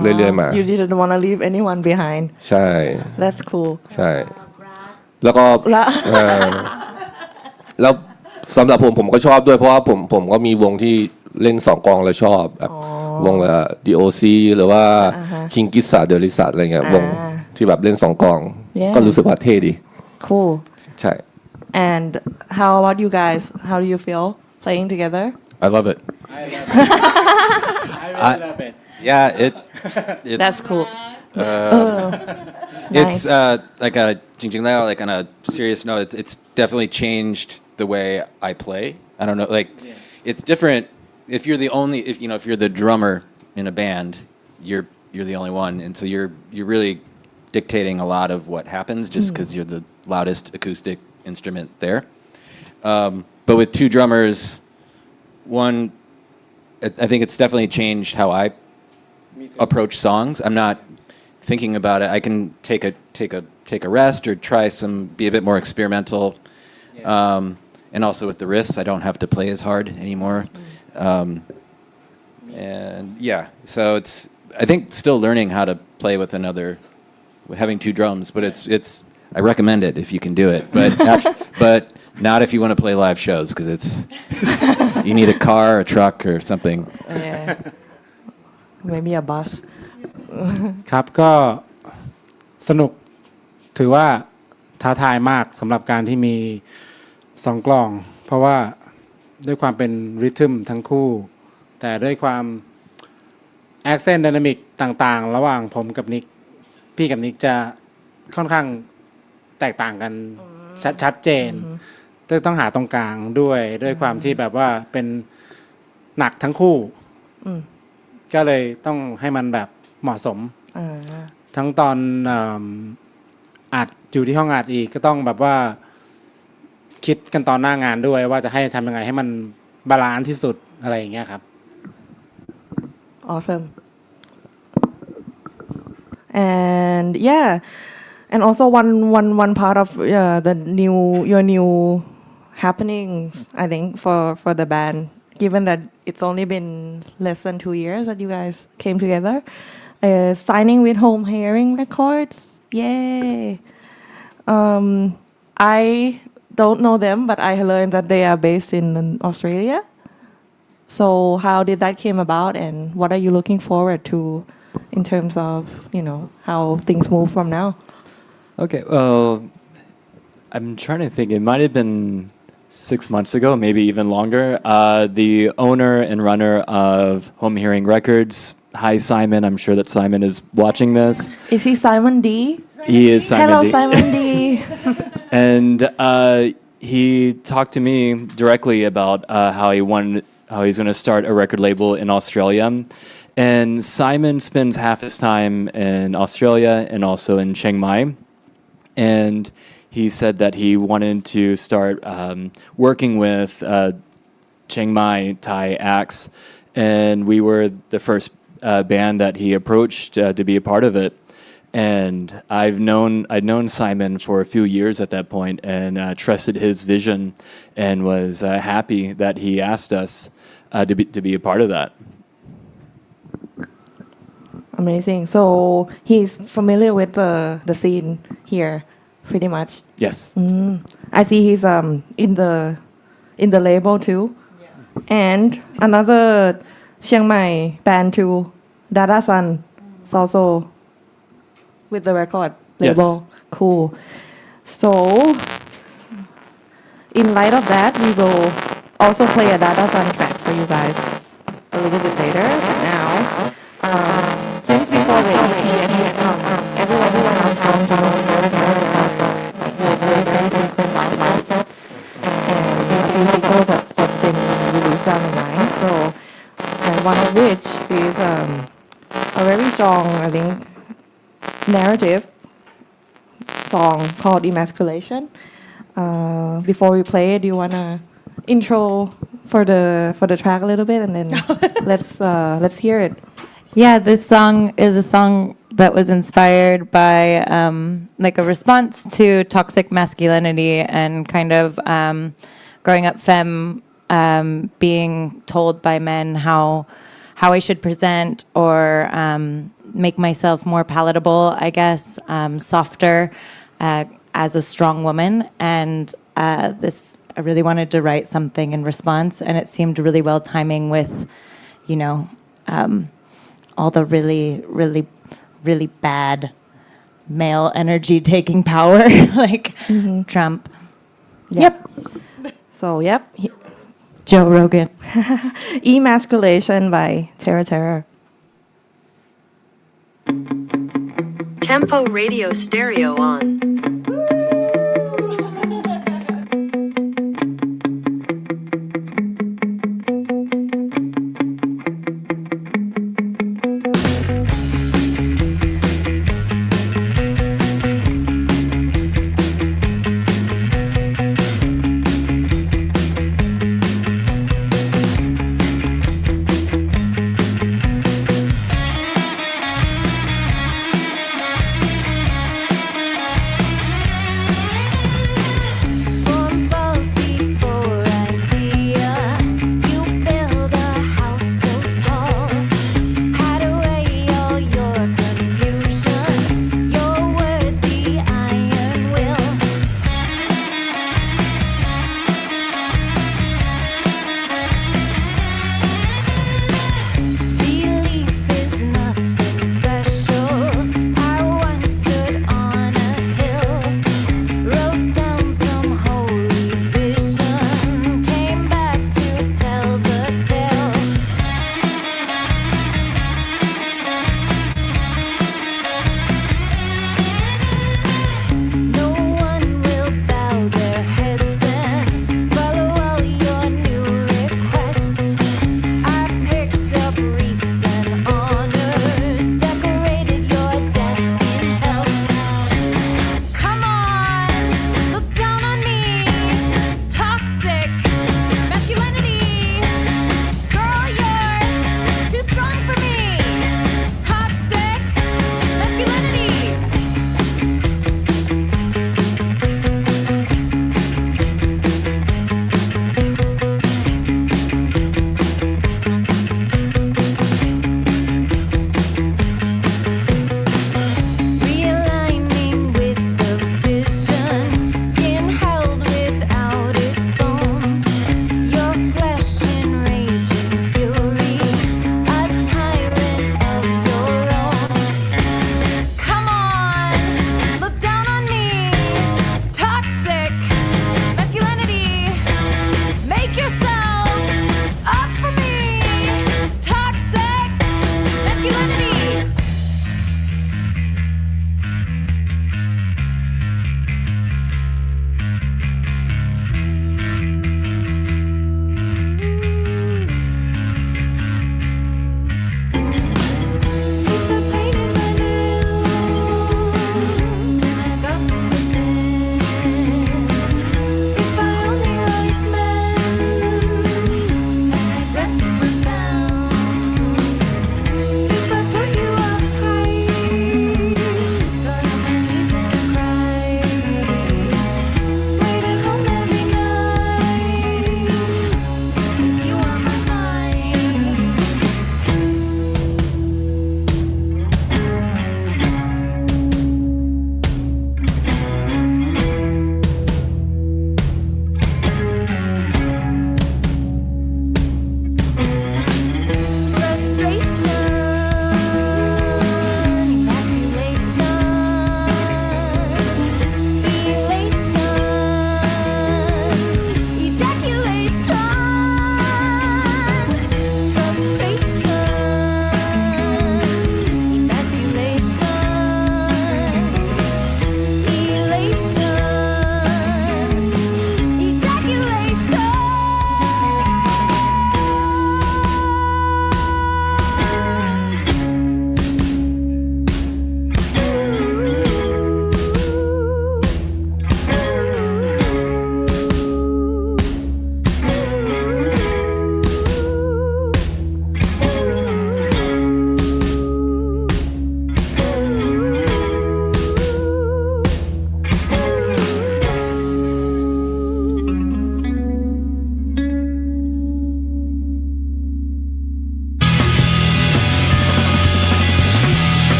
เรื่อยๆมา You didn't want to leave anyone behind ใช่ That's cool ใช่แล้วก็แล้วสำหรับผมก็ชอบด้วยเพราะว่าผมก็มีวงที่เล่นสองกองแล้วชอบแบบวงDOC หรือว่า King Gizzard เดลิสัตอะไรเงี้ยวงที่แบบเล่นสองกองก็รู้สึกว่าเท่ดี Cool ใช่ And how about you guys How do you feel playing together I love it. I really love it Yeah, it That's cool it's like a 𝐩𝐫𝐞-𝐫𝐞 like on a serious note. It's definitely changed the way I play. I don't know, like it's different if you're the only if you're the drummer in a band, you're the only one, and so you're really dictating a lot of what happens just because you're the loudest acoustic instrument there. But with two drummers, one, I think it's definitely changed how I approach songs. I'm not thinking about it. I can take a rest or try be a bit more experimental, and also with the wrists, I don't have to play as hard anymore. And yeah, so it's I think still learning how to play with having two drums, but it's I recommend it if you can do it, but not if you want to play live shows because it's you need a car, a truck, or something. Yeah Maybe a bus ครับก็สนุกถือว่าท้าทายมากสำหรับการที่มีสองกลองเพราะว่าด้วยความเป็นริทึมทั้งคู่แต่ด้วยความแอคเซนต์ไดนามิกต่างๆระหว่างผมกับนิกพี่กับนิกจะค่อนข้างแตกต่างกันชัดเจนต้องหาตรงกลางด้วยความที่แบบว่าเป็นหนักทั้งคู่ก็เลยต้องให้มันแบบเหมาะสมทั้งตอน อัดอยู่ที่ห้องอัดอีกก็ต้องแบบว่าคิดกันตอนหน้างานด้วยว่าจะให้ทำยังไงให้มันบาลานซ์ที่สุดอะไรอย่างเงี้ยครับ Awesome. And yeah, and also one part of your new happenings, I think for the band, given that it's only been less than 2 years that you guys came together, signing with Home Hearing Records. Yay! I don't know them, but I learned that they are based in Australia. So how did that came about, and what are you looking forward to in terms of, how things move from now? Okay, well, I'm trying to think. It might have been 6 months ago, maybe even longer. The owner and runner of Home Hearing Records, hi Simon, I'm sure that Simon is watching this. Is he Simon D? He is Simon Hello, D. Simon D. And he talked to me directly about how he's going to start a record label in Australia. And Simon spends half his time in Australia and also in Chiang Mai. And he said that he wanted to start working with Chiang Mai Thai acts. And we were the first band that he approached to be a part of it. And I'd known Simon for a few years at that point and trusted his vision and was happy that he asked us to be a part of that. Amazing. So he's familiar with the scene here, pretty much. Yes. I see he's in the label too, and another Chiang Mai band too, Dada Sun, is also with the record label. Yes. Cool. So in light of that, we will also play a Dada Sun track for you guys a little bit later. But now, since before the EP, everyone has come to know very frequent live concerts, and these musicals that's been released down the line. So, and one of which is a very strong, I think, narrative song called Emasculation. Before we play it, do you wanna intro for the track a little bit, and then let's hear it. Yeah, this song is a song that was inspired by like a response to toxic masculinity and kind of growing up femme, being told by men how I should present or make myself more palatable, I guess, softer as a strong woman. And I really wanted to write something in response, and it seemed really well timing with, all the really bad male energy taking power, like Trump. Yep. So, yep. Joe Rogan. Emasculation by Terror. Tempo.Radio stereo on.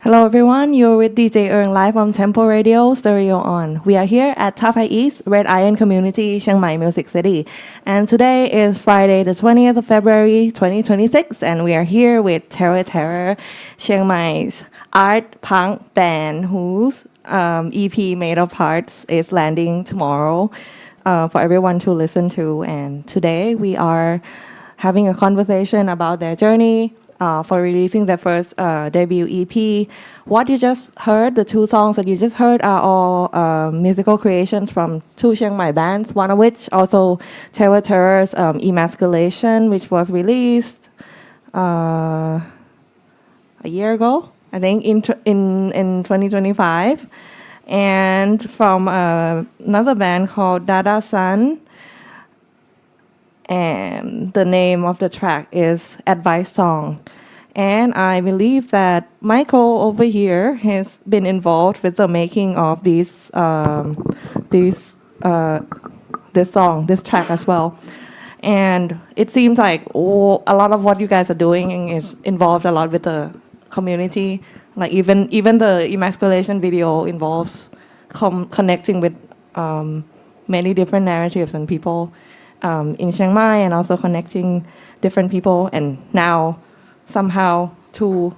Hello everyone, you're with DJ Earn live on TEMPO.Radio, stereo on. We are here at Tapai East, Red Iron Community, Chiang Mai Music City. And today is Friday the 20th of February 2026 and we are here with 𝐓𝐿, Chiang Mai's art punk band whose EP Made of Parts is landing tomorrow for everyone to listen to. And today we are having a conversation about their journey for releasing their first debut EP. What you just heard, the two songs that you just heard are all musical creations from two Chiang Mai bands, one of which also 𝐓𝐿's Emasculation, which was released a year ago, I think in 2025. And from another band called Dada Sun, and the name of the track is Advice Song. And I believe that Michael over here has been involved with the making of this song, this track as well. And it seems like a lot of what you guys are doing is involved a lot with the community. Like even the Emasculation video involves connecting with many different narratives and people in Chiang Mai, and also connecting different people. And now somehow two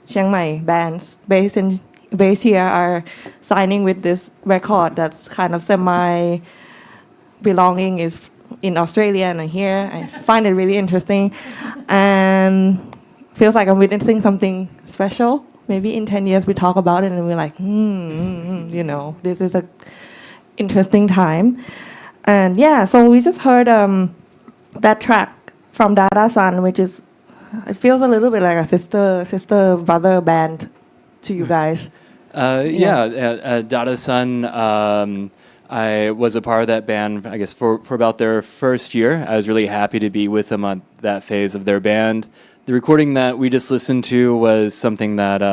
Chiang Mai bands based here are signing with this record that's kind of semi belonging is in Australia and here. I find it really interesting and feels like I'm witnessing something special. Maybe in 10 years we talk about it and we're like, this is a interesting time. And yeah, so we just heard that track from Dada Sun, which is, it feels a little bit like a sister brother band to you guys. Dada Sun, I was a part of that band, I guess, for about their first year. I was really happy to be with them on that phase of their band. The recording that we just listened to was something that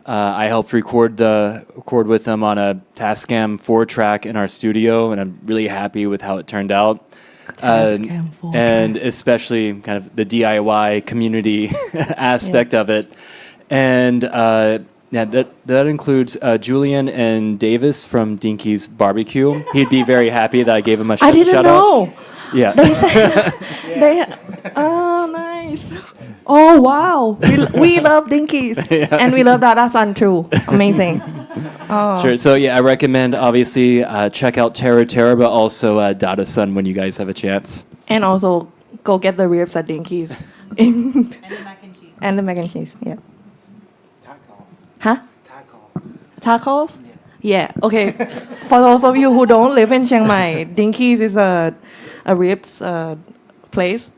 I helped record with them on a Tascam 4-track in our studio, and I'm really happy with how it turned out. And especially kind of the DIY community aspect of it. And that includes Julian and Davis from Dinky's Barbecue. He'd be very happy that I gave him a shout out. I didn't know. Yeah. They said, oh, nice. Oh, wow. We love Dinkies. And we love Dada Sun too. Amazing. Oh. Sure. So, I recommend, obviously, check out 𝐓𝐿, but also Dada Sun when you guys have a chance. And also, go get the ribs at Dinkies. And the mac and cheese. And the mac and cheese, yeah. Taco. Huh? Taco. Tacos? Yeah. Okay. For those of you who don't live in Chiang Mai, Dinkies is a ribs place.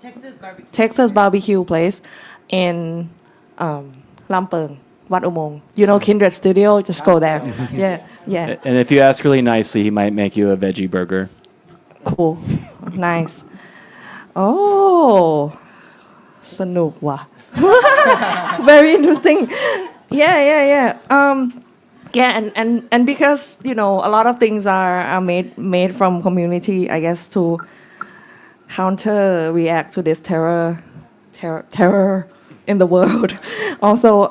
Texas barbecue place in Lampeng, Wat Umong. You know Kindred Studio? Just go there. Yeah. And if you ask really nicely, he might make you a veggie burger. Cool. Nice. Oh. สนุกว่ะ Very interesting. Yeah. And because a lot of things are made from community, I guess, to counter react to this terror in the world. Also,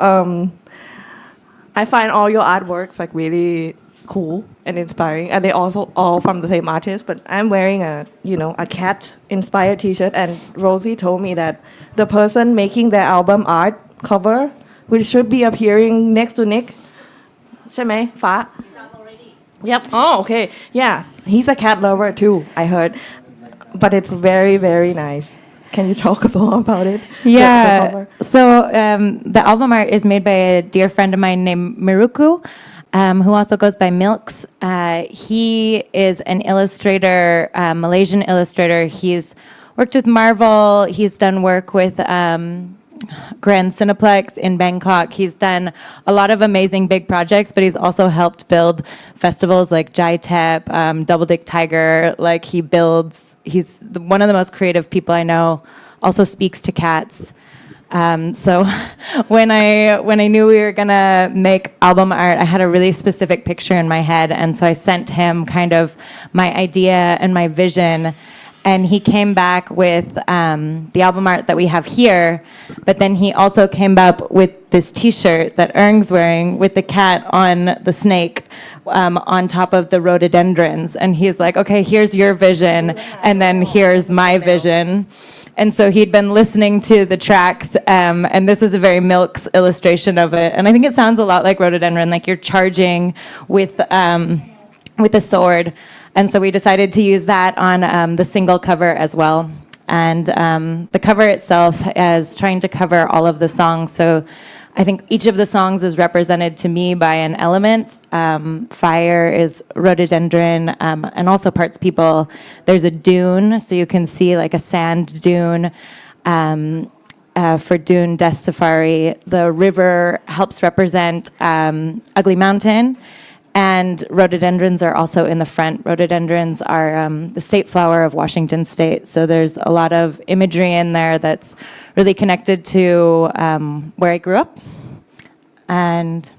I find all your artworks like really cool and inspiring, and they also all from the same artist. But I'm wearing a cat inspired T-shirt, and Rosie told me that the person making their album art cover, which should be appearing next to Nick, ใช่ไหมฟ้า Yep. Oh, okay. Yeah, he's a cat lover too, I heard. But it's very, very nice. Can you talk more about it? Yeah. So the album art is made by a dear friend of mine named Miruku, who also goes by Milks. He is an illustrator, Malaysian illustrator. He's worked with Marvel. He's done work with Grand Cineplex in Bangkok. He's done a lot of amazing big projects, but he's also helped build festivals like 𝐩𝐿, Double Dick Tiger. Like he's one of the most creative people I know. Also speaks to cats. So when I knew we were gonna make album art, I had a really specific picture in my head, and so I sent him kind of my idea and my vision. and he came back with the album art that we have here, but then he also came up with this T-shirt that 𝐸𝐞's wearing with the cat on the snake on top of the rhododendrons, and he's like, okay, here's your vision, and then here's my vision. And so he'd been listening to the tracks, and this is a very Milks illustration of it. And I think it sounds a lot like rhododendron, like you're charging with a sword. And so we decided to use that on the single cover as well. And the cover itself is trying to cover all of the songs. So I think each of the songs is represented to me by an element. Fire is rhododendron, and also parts people. There's a dune, so you can see like a sand dune. For Dune Death Safari, the river helps represent Ugly Mountain. And rhododendrons are also in the front. Rhododendrons are the state flower of Washington State. So there's a lot of imagery in there that's really connected to where I grew up. And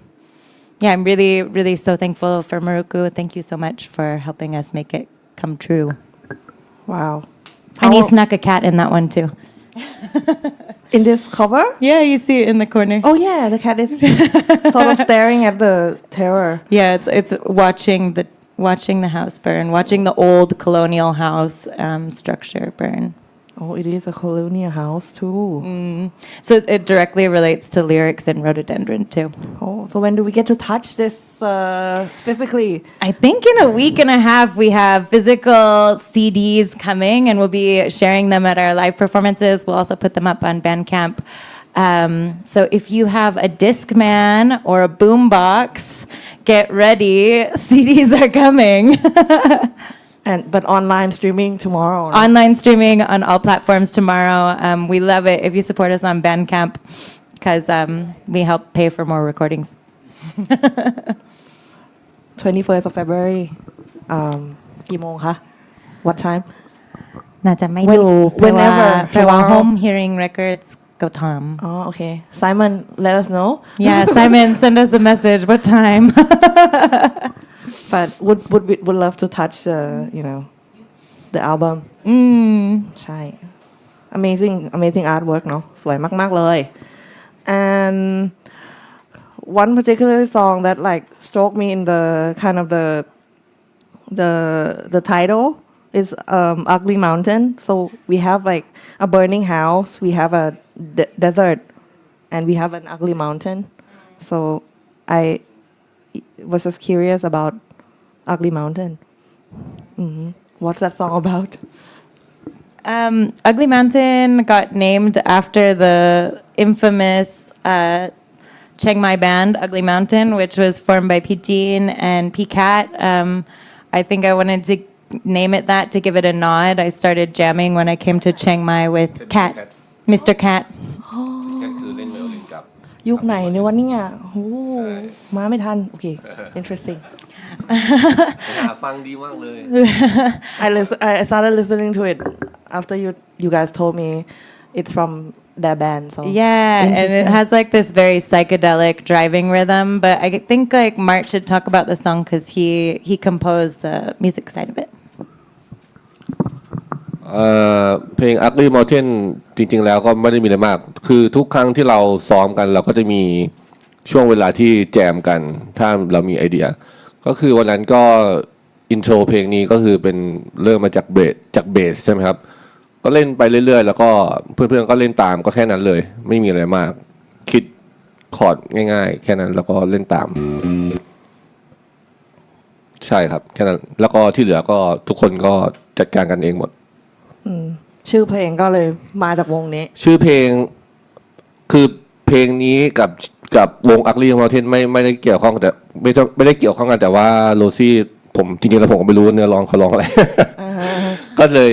yeah, I'm really, really so thankful for Maruku. Thank you so much for helping us make it come true. Wow. And he snuck a cat in that one too. In this cover? Yeah, you see it in the corner. Oh yeah, the cat is sort of staring at the terror. Yeah, it's watching the house burn, watching the old colonial house structure burn. Oh, it is a colonial house too. So it directly relates to lyrics in Rhododendron too. Oh, so when do we get to touch this physically? I think in a week and a half we have physical CDs coming, and we'll be sharing them at our live performances. We'll also put them up on Bandcamp. So if you have a Discman or a boombox, get ready. CDs are coming. But online streaming tomorrow. No? Online streaming on all platforms tomorrow. We love it if you support us on Bandcamp, because we help pay for more recordings. 21st of February กี่โมงคะ What time น่าจะไม่ When- ดู whenever เพราะว่า tomorrow Home Hearing Records ก็ทำ Oh, okay. Simon, let us know. Yeah, Simon, send us a message. What time? But would love to touch the album. ใช่ amazing artwork เนาะสวยมากๆเลย and one particular song that like struck me in the kind of the title is Ugly Mountain. So we have like a burning house, we have a desert, and we have an ugly mountain. So I was just curious about Ugly Mountain. What's that song about? Ugly Mountain got named after the infamous Chiang Mai band, Ugly Mountain, which was formed by P. Jean and P. Cat. I think I wanted to name it that to give it a nod. I started jamming when I came to Chiang Mai with Cat, Mr. Cat. คือเล่นไวโอลินกับ ยุคไหนเนี่ยวันนี้โอ้มาไม่ทัน โอเค interesting หาฟังดีมากเลย I started listening to it after you guys told me it's from their band. So Yeah, and it has like this very psychedelic driving rhythm. But I think like Mark should talk about the song because he composed the music side of it. เพลง Ugly Mountain จริงๆแล้วก็ไม่ได้มีอะไรมากคือทุกครั้งที่เราซ้อมกันเราก็จะมีช่วงเวลาที่แจมกันถ้าเรามีไอเดียก็คือวันนั้นก็อินโทรเพลงนี้ก็คือเป็นเริ่มมาจากเบสใช่ไหมครับก็เล่นไปเรื่อยๆแล้วก็เพื่อนๆก็เล่นตามก็แค่นั้นเลยไม่มีอะไรมากคิดคอร์ดง่ายๆแค่นั้นแล้วก็เล่นตามใช่ครับแค่นั้นแล้วก็ที่เหลือก็ทุกคนก็จัดการกันเองหมดชื่อเพลงก็เลยมาจากวงนี้ชื่อเพลงคือเพลงนี้กับวง Ugly Mountain ไม่ได้เกี่ยวข้องแต่ไม่ได้เกี่ยวข้องกันแต่ว่าโรซี่ผมจริงๆแล้วผมก็ไม่รู้เนื้อร้องเขาร้องอะไร ก็เลย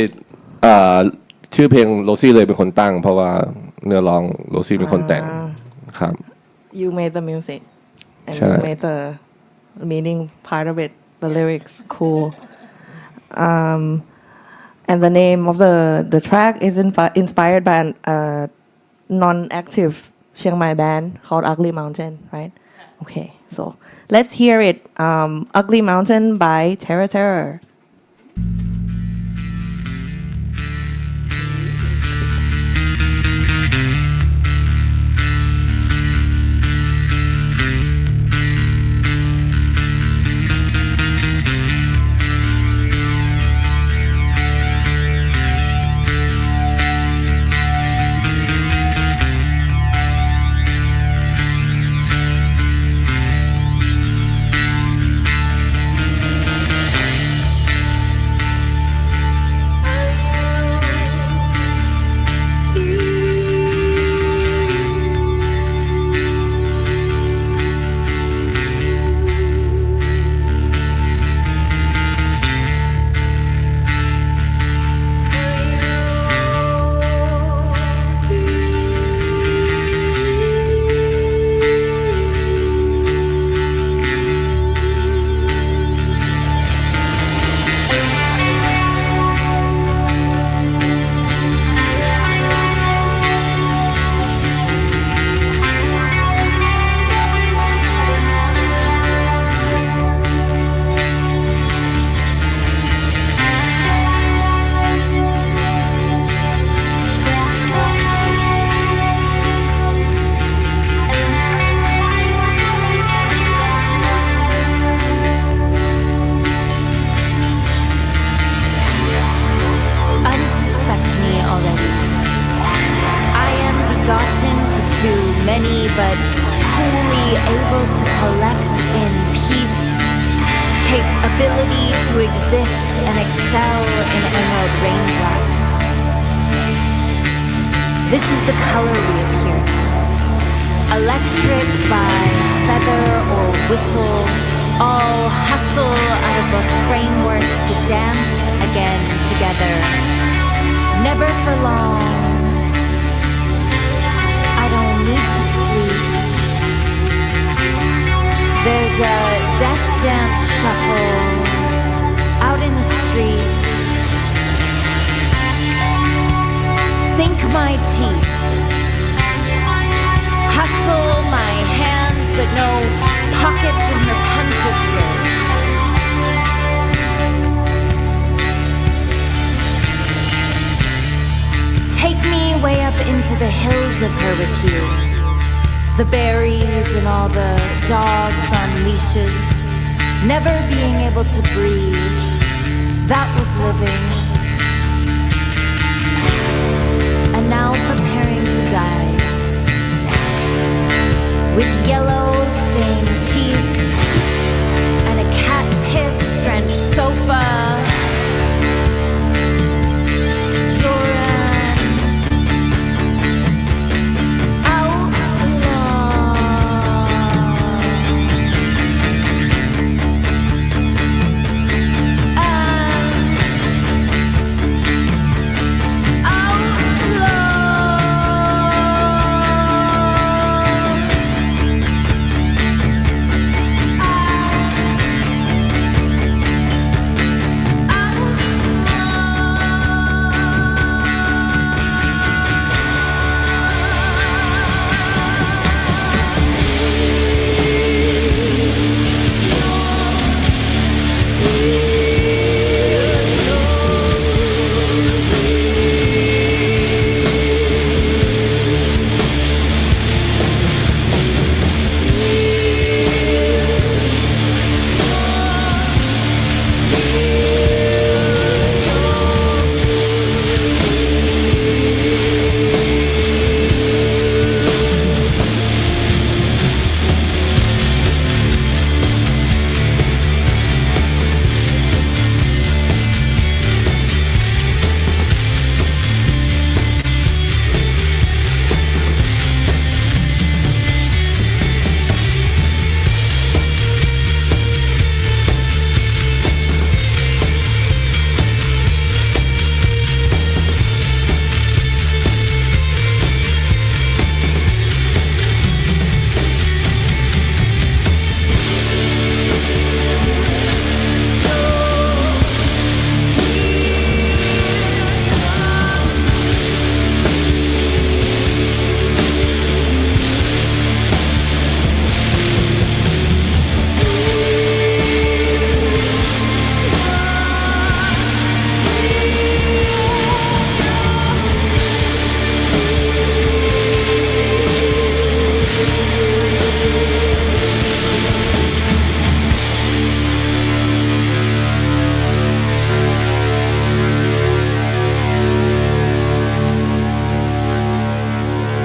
ชื่อเพลงโรซี่เลยเป็นคนตั้งเพราะว่าเนื้อร้องโรซี่เป็นคนแต่งครับ You made the music and ใช่ you made the meaning part of it the lyrics cool and the name of the track is inspired by a non-active Chiang Mai band called Ugly Mountain, right? Okay, so let's hear it. Ugly Mountain by Terror. ability to exist and excel in emerald raindrops. This is the color we appear now. Electric by feather or whistle, all hustle out of a framework to dance again together. Never for long. I don't need to sleep. There's a death dance shuffle out in the streets. Sink my teeth. Hustle my hands, but no pockets in her pencil skirt. Take me way up into the hills of her with you. The berries and all the dogs on leashes, never being able to breathe. That was living. And now preparing to die. With yellow stained teeth and a cat piss drenched sofa. You're an outlaw.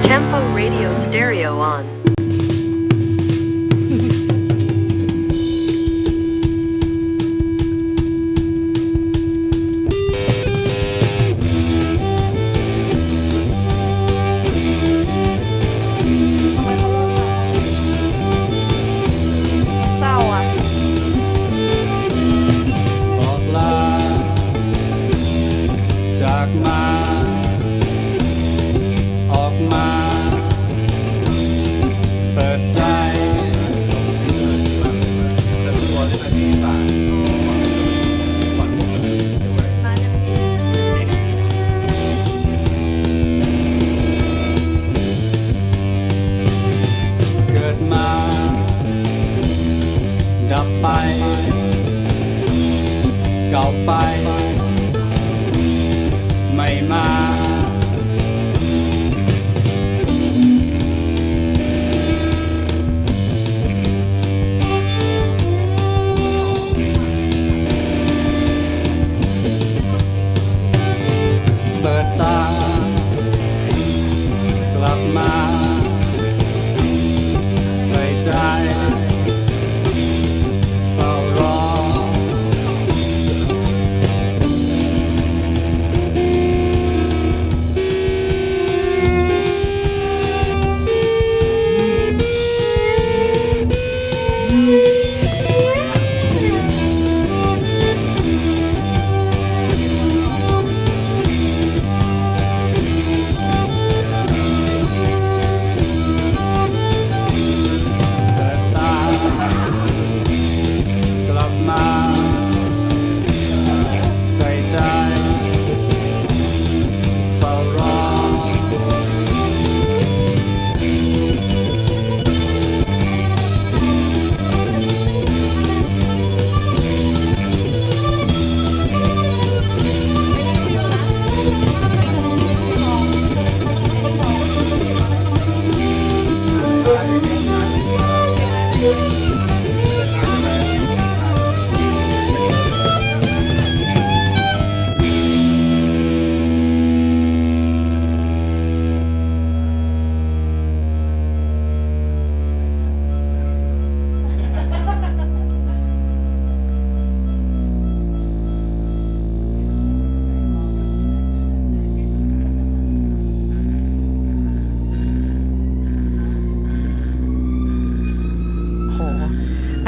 TEMPO.Radio stereo on.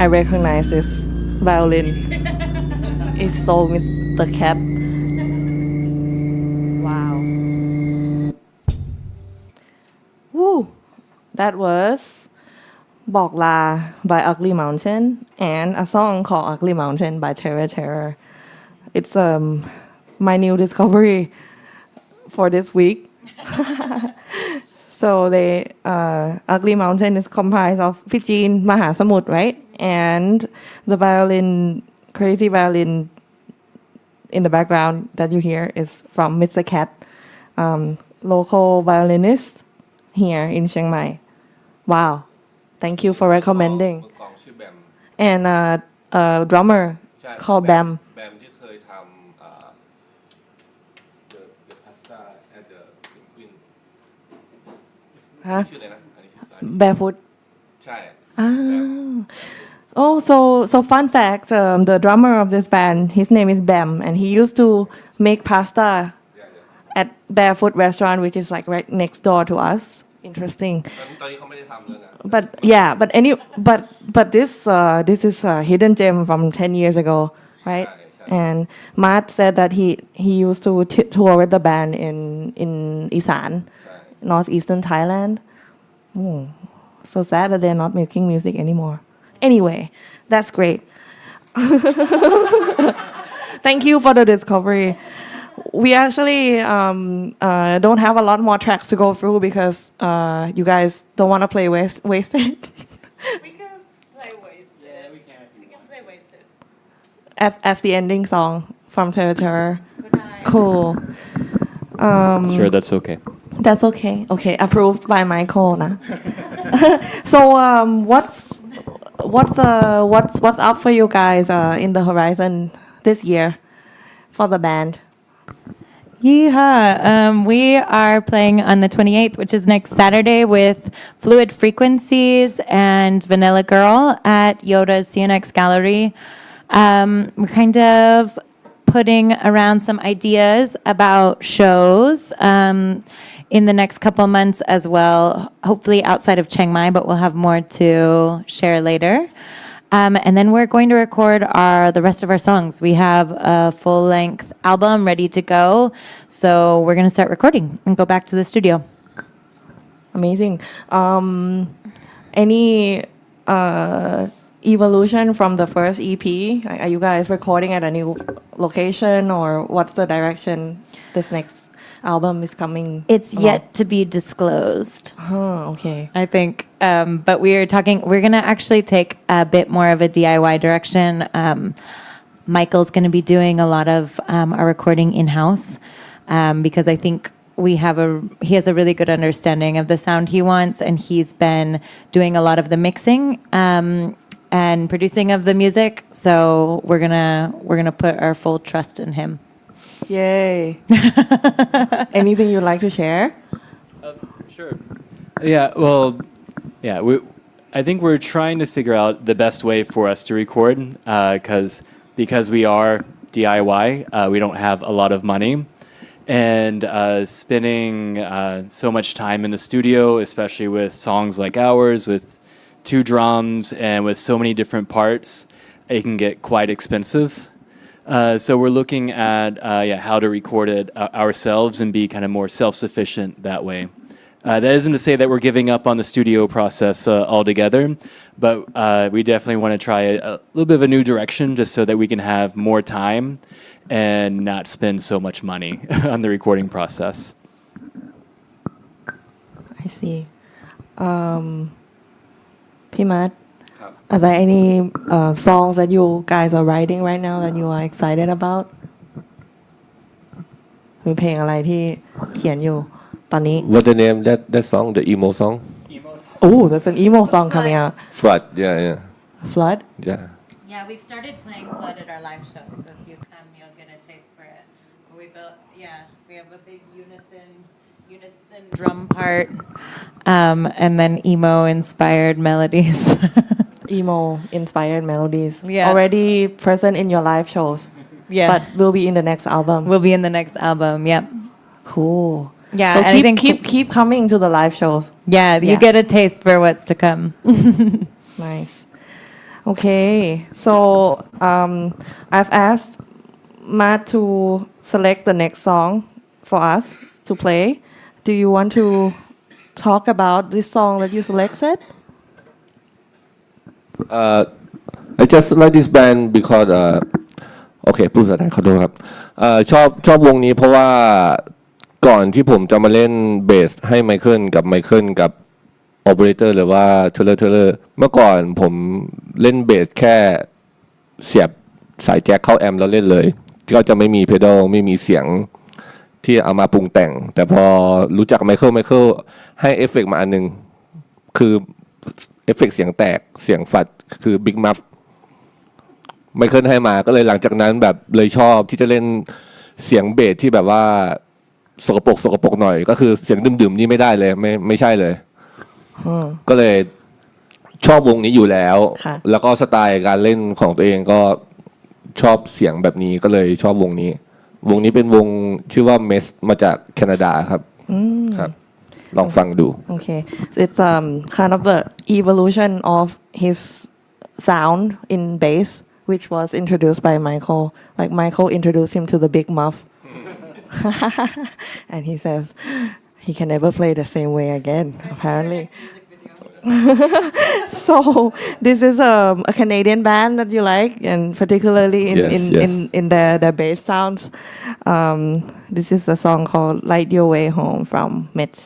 I recognize this violin. It's so Mr. Cat. Wow. Woo! That was บอกลา by Ugly Mountain and a song called Ugly Mountain by Terror. It's my new discovery for this week. So they Ugly Mountain is comprised of พี่จีนมหาสมุทร right? And the violin, crazy violin in the background that you hear is from Mr. Cat, local violinist here in Chiang Mai. Wow. Thank you for recommending. มือกลองชื่อแบม And a drummer ใช่ called Bam. แบมที่เคยทำthe pasta at the penguin Huh? ชื่ออะไรนะอันนี้ชื่อ Barefoot. ใช่ Oh, so fun fact, the drummer of this band, his name is Bam, and he used to make pasta at Barefoot restaurant, which is like right next door to us. Interesting. ตอนนี้เขาไม่ได้ทำแล้วนะ But yeah, but this is a hidden gem from 10 years ago, right? And Matt said that he used to tour with the band in Isan, northeastern Thailand. So sad that they're not making music anymore. Anyway, that's great. Thank you for the discovery. We actually don't have a lot more tracks to go through because you guys don't want to play wasted. We can play Wasted. Yeah, we can play Wasted. As the ending song from Terror. Cool. Sure, that's okay. That's okay. Okay, approved by Michael. Nah. So what's up for you guys in the horizon this year for the band? Yeehaw. We are playing on the 28th, which is next Saturday, with Fluid Frequencies and Vanilla Girl at Yoda's CNX Gallery. We're kind of putting around some ideas about shows in the next couple months as well, hopefully outside of Chiang Mai, but we'll have more to share later. And then we're going to record the rest of our songs. We have a full-length album ready to go, so we're going to start recording and go back to the studio. Amazing. Any evolution from the first EP? Are you guys recording at a new location, or what's the direction this next album is coming? It's along? yet to be disclosed. Okay. I think, but we're going to actually take a bit more of a DIY direction. Michael's going to be doing a lot of our recording in-house because I think he has a really good understanding of the sound he wants, and he's been doing a lot of the mixing and producing of the music. So we're gonna put our full trust in him. Yay. Anything you'd like to share? Sure. Yeah, well, yeah, I think we're trying to figure out the best way for us to record because we are DIY, we don't have a lot of money. And spending so much time in the studio, especially with songs like ours, with 2 drums and with so many different parts, it can get quite expensive. So we're looking at how to record it ourselves and be kind of more self-sufficient that way. That isn't to say that we're giving up on the studio process altogether, but we definitely want to try a little bit of a new direction just so that we can have more time and not spend so much money on the recording process. I see. Pimat, are there any songs that you guys are writing right now that you are excited about? มีเพลงอะไรที่เขียนอยู่ตอนนี้ What the name that song the emo song Oh, there's an emo song coming out. Flood yeah Flood? yeah Yeah, we've started playing Flood at our live show, so if you come, you'll get a taste for it. We have a big unison drum part, and then emo-inspired melodies. Emo-inspired melodies. Yeah. Already present in your live shows. Yeah. But will be in the next album. We'll be in the next album, yep. Cool. Yeah, So and I think keep coming to the live shows. Yeah, you Yeah. get a taste for what's to come. Nice. Okay, so I've asked Matt to select the next song for us to play. Do you want to talk about this song that you selected? I just like this band because โอเคพูดภาษาไทยขอโทษครับชอบวงนี้เพราะว่าก่อนที่ผมจะมาเล่นเบสให้ไมเคิลกับโอเปอเรเตอร์หรือว่าเทเลอร์เมื่อก่อนผมเล่นเบสแค่เสียบสายแจ็คเข้าแอมป์แล้วเล่นเลยก็จะไม่มีเพดอลไม่มีเสียงที่เอามาปรุงแต่งแต่พอรู้จักไมเคิลให้เอฟเฟกต์มาอันนึงคือเอฟเฟกต์เสียงแตกเสียงฝัดคือบิ๊กมัฟไมเคิลให้มาก็เลยหลังจากนั้นแบบเลยชอบที่จะเล่นเสียงเบสที่แบบว่าสกปรกหน่อยก็คือเสียงดื่มๆนี่ไม่ได้เลยไม่ใช่เลยก็เลยชอบวงนี้อยู่แล้วแล้วก็สไตล์การเล่นของตัวเองก็ชอบเสียงแบบนี้ก็เลยชอบวงนี้เป็นวงชื่อว่าเมสมาจากแคนาดาครับครับลองฟังดู Okay, so it's kind of the evolution of his sound in bass, which was introduced by Michael. Like Michael introduced him to the big muff, and he says he can never play the same way again. Apparently. So this is a Canadian band that you like, and particularly in their bass sounds. This is a song called "Light Your Way Home" from Mets.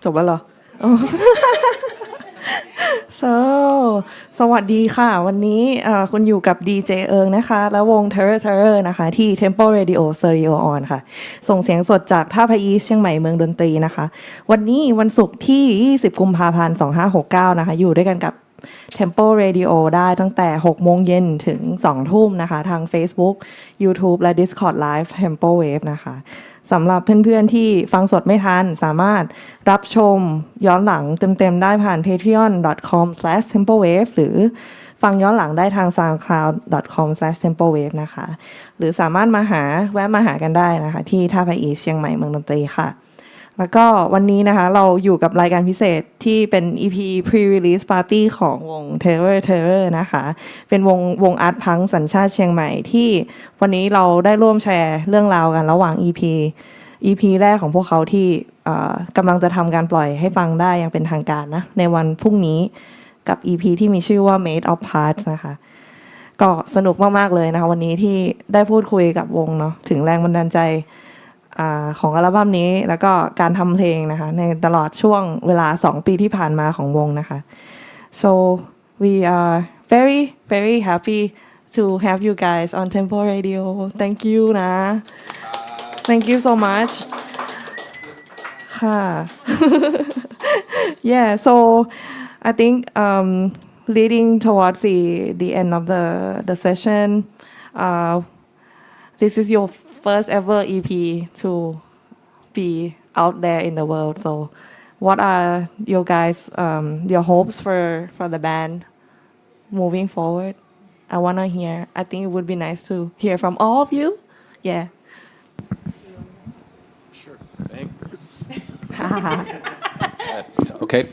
จบแล้วเหรอ so สวัสดีค่ะวันนี้คุณอยู่กับดีเจเอิงนะคะและวง 𝐓𝐿นะคะที่ TEMPO.Radio Stereo On ค่ะส่งเสียงสดจากท่าพระอีสเชียงใหม่เมืองดนตรีนะคะวันนี้วันศุกร์ที่20กุมภาพันธ์2569นะคะอยู่ด้วยกันกับ TEMPO.Radio ได้ตั้งแต่6โมงเย็นถึง2ทุ่มนะคะทาง Facebook YouTube และ Discord Live Tempo Wave นะคะสำหรับเพื่อนๆที่ฟังสดไม่ทันสามารถรับชมย้อนหลังเต็มๆได้ผ่าน patreon.com/tempowave หรือฟังย้อนหลังได้ทาง soundcloud.com/tempowave นะคะหรือสามารถแวะมาหากันได้นะคะที่ท่าพระอีสเชียงใหม่เมืองดนตรีค่ะแล้วก็วันนี้นะคะเราอยู่กับรายการพิเศษที่เป็น EP Pre-Release Party ของวง 𝐓𝐿นะคะเป็นวงอาร์ตพังสัญชาติเชียงใหม่ที่วันนี้เราได้ร่วมแชร์เรื่องราวกันระหว่าง EP แรกของพวกเขาที่กำลังจะทำการปล่อยให้ฟังได้อย่างเป็นทางการนะในวันพรุ่งนี้กับ EP ที่มีชื่อว่า Made of Parts นะคะก็สนุกมากๆเลยนะคะวันนี้ที่ได้พูดคุยกับวงเนาะถึงแรงบันดาลใจของอัลบั้มนี้แล้วก็การทำเพลงนะคะในตลอดช่วงเวลา2ปีที่ผ่านมาของวงนะคะ so we are very very happy to have you guys on Tempo Radio thank you นะ thank you so much ค่ะ yeah so I think leading towards the end of the session this is your first ever EP to be out there in the world. So, what are your guys your hopes for the band moving forward? I wanna hear. I think it would be nice to hear from all of you. Yeah. Sure. Thanks. Okay.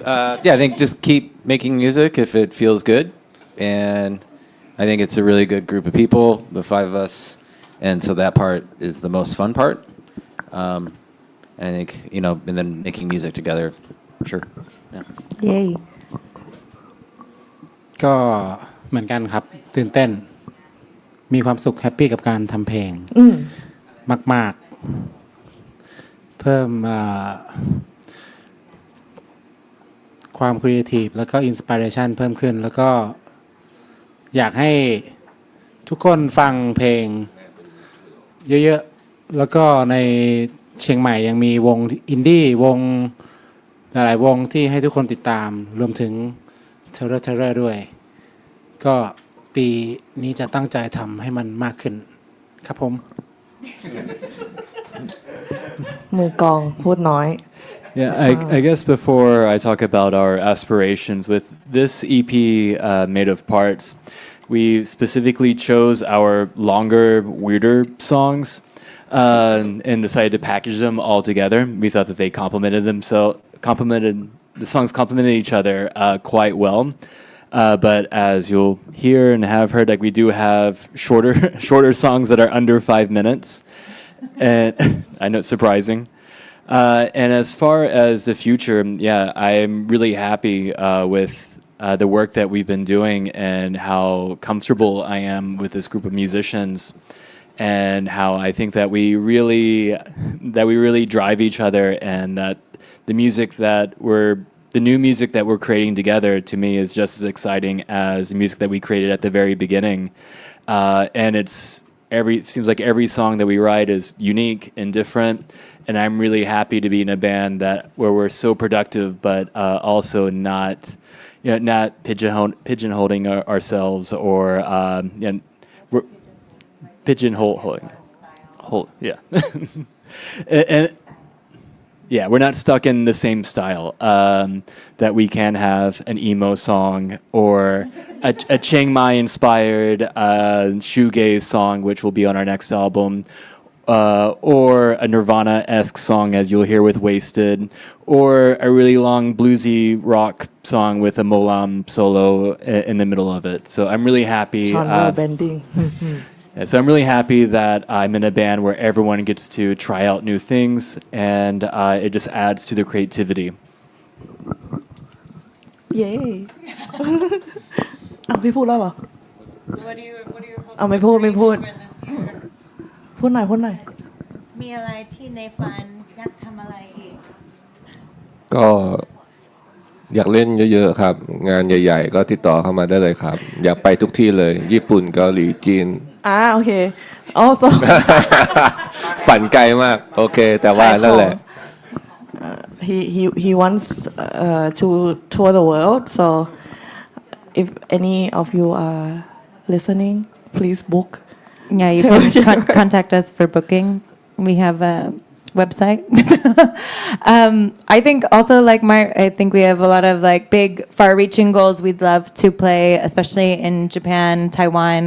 Yeah, I think just keep making music if it feels good, and I think it's a really good group of people, the five of us. And so that part is the most fun part. And I think, and then making music together, sure. Yeah. Yay. ก็เหมือนกันครับตื่นเต้นมีความสุขแฮปปี้กับการทำเพลงมากๆเพิ่มความครีเอทีฟแล้วก็อินสปิเรชันเพิ่มขึ้นแล้วก็อยากให้ทุกคนฟังเพลงเยอะๆแล้วก็ในเชียงใหม่ยังมีวงอินดี้วงหลายๆวงที่ให้ทุกคนติดตามรวมถึง𝐓𝐿ด้วยก็ปีนี้จะตั้งใจทำให้มันมากขึ้นครับผมมือกองพูดน้อย Yeah, I guess before I talk about our aspirations with this EP made of parts, we specifically chose our longer, weirder songs and decided to package them all together. We thought that they the songs complemented each other quite well. But as you'll hear and have heard, like we do have shorter songs that are under 5 minutes. And I know it's surprising. And as far as the future, yeah, I'm really happy with the work that we've been doing and how comfortable I am with this group of musicians and how I think that we really drive each other and that the new music that we're creating together to me is just as exciting as the music that we created at the very beginning. And it seems like every song that we write is unique and different. And I'm really happy to be in a band where we're so productive, but also not pigeonholing ourselves or we're pigeonholing. Yeah, and yeah, we're not stuck in the same style. That we can have an emo song or a Chiang Mai inspired shoegaze song, which will be on our next album. Or a Nirvana-esque song, as you'll hear with Wasted, or a really long bluesy rock song with a Molam solo in the middle of it. So I'm really happy. bending. So I'm really happy that I'm in a band where everyone gets to try out new things, and it just adds to the creativity. Yay. พี่พูดแล้วเหรอ What are your hopes ไม่พูด for this year? พูดหน่อย มีอะไรที่ในฝันอยากทำอะไรอีก ก็อยากเล่นเยอะๆครับงานใหญ่ๆก็ติดต่อเข้ามาได้เลยครับอยากไปทุกที่เลยญี่ปุ่นเกาหลีจีนโอเค also ฝันไกลมากโอเคแต่ว่านั่นแหละ he wants to tour the world so if any of you are listening please book Yeah, you can contact us for booking. We have a website. I think also like I think we have a lot of like big far-reaching goals we'd love to play, especially in Japan, Taiwan.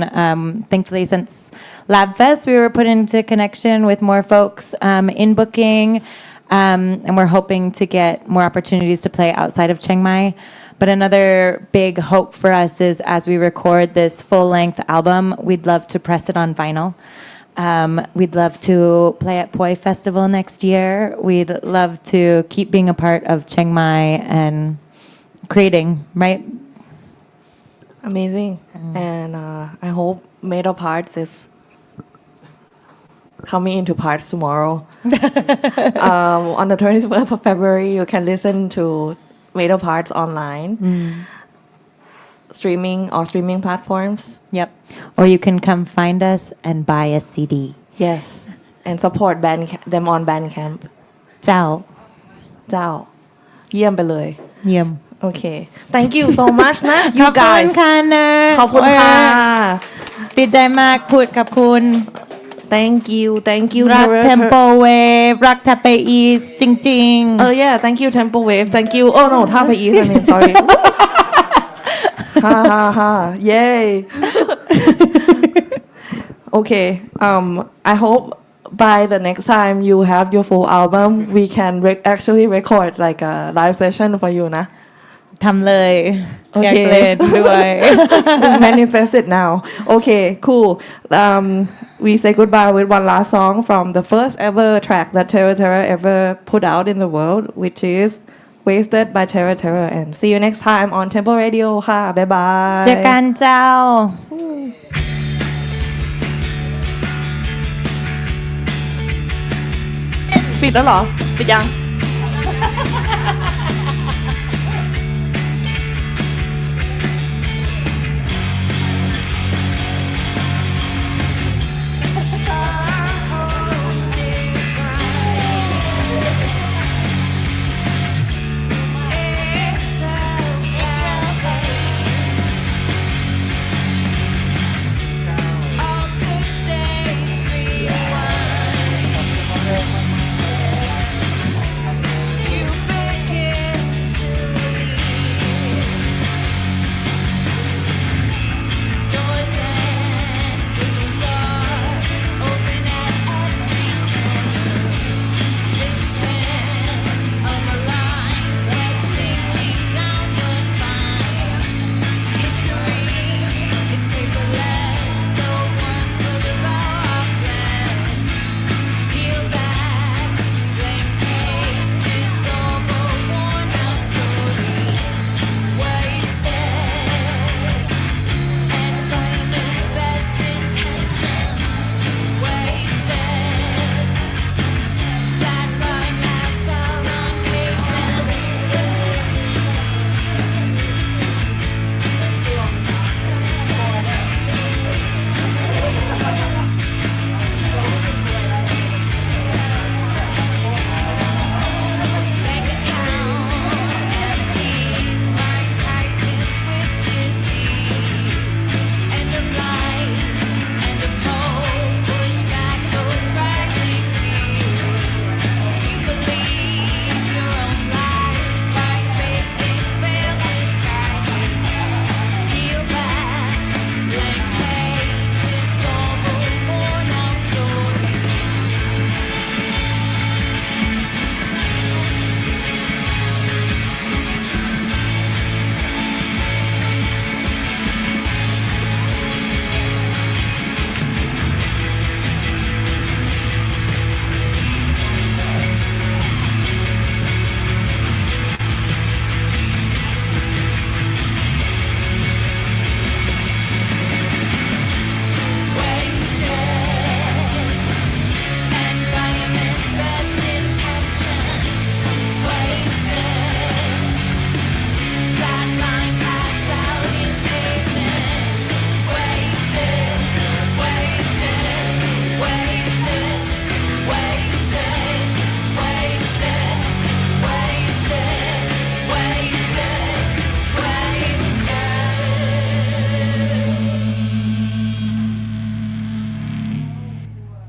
Thankfully, since Lab Fest, we were put into connection with more folks in booking, and we're hoping to get more opportunities to play outside of Chiang Mai. But another big hope for us is as we record this full-length album, we'd love to press it on vinyl. We'd love to play at Poi Festival next year. We'd love to keep being a part of Chiang Mai and creating, right? Amazing. And I hope Metal Parts is coming into parts tomorrow. On the 21st of February, you can listen to Metal Parts online. Streaming platforms. Yep. Or you can come find us and buy a CD. Yes. And support them on Bandcamp. เจ้า เจ้า เยี่ยมไปเลย เยี่ยม โอเค Thank you so much นะ ข you อบคุณ guys ค่ะเนอะ ขอบคุณค่ะ ดีใจมากพูดกับคุณ Thank you รัก Tempo Wave รักทัพไปอีสจริงๆ yeah thank you Tempo Wave thank you oh no ท่าไปอีส I mean sorry ฮ่า yay okay I hope by the next time you have your full album we can actually record like a live session for you นะ ทำเลย โอ อยา เค กเล่นด้วย manifest it now okay cool we say goodbye with one last song from the first ever track that 𝐓𝐞 ever put out in the world which is Wasted by 𝐓𝐞 and see you next time on TEMPO.Radio ค่ะ bye bye เจอกันเจ้า ปิดแล้วเหรอ ปิดยัง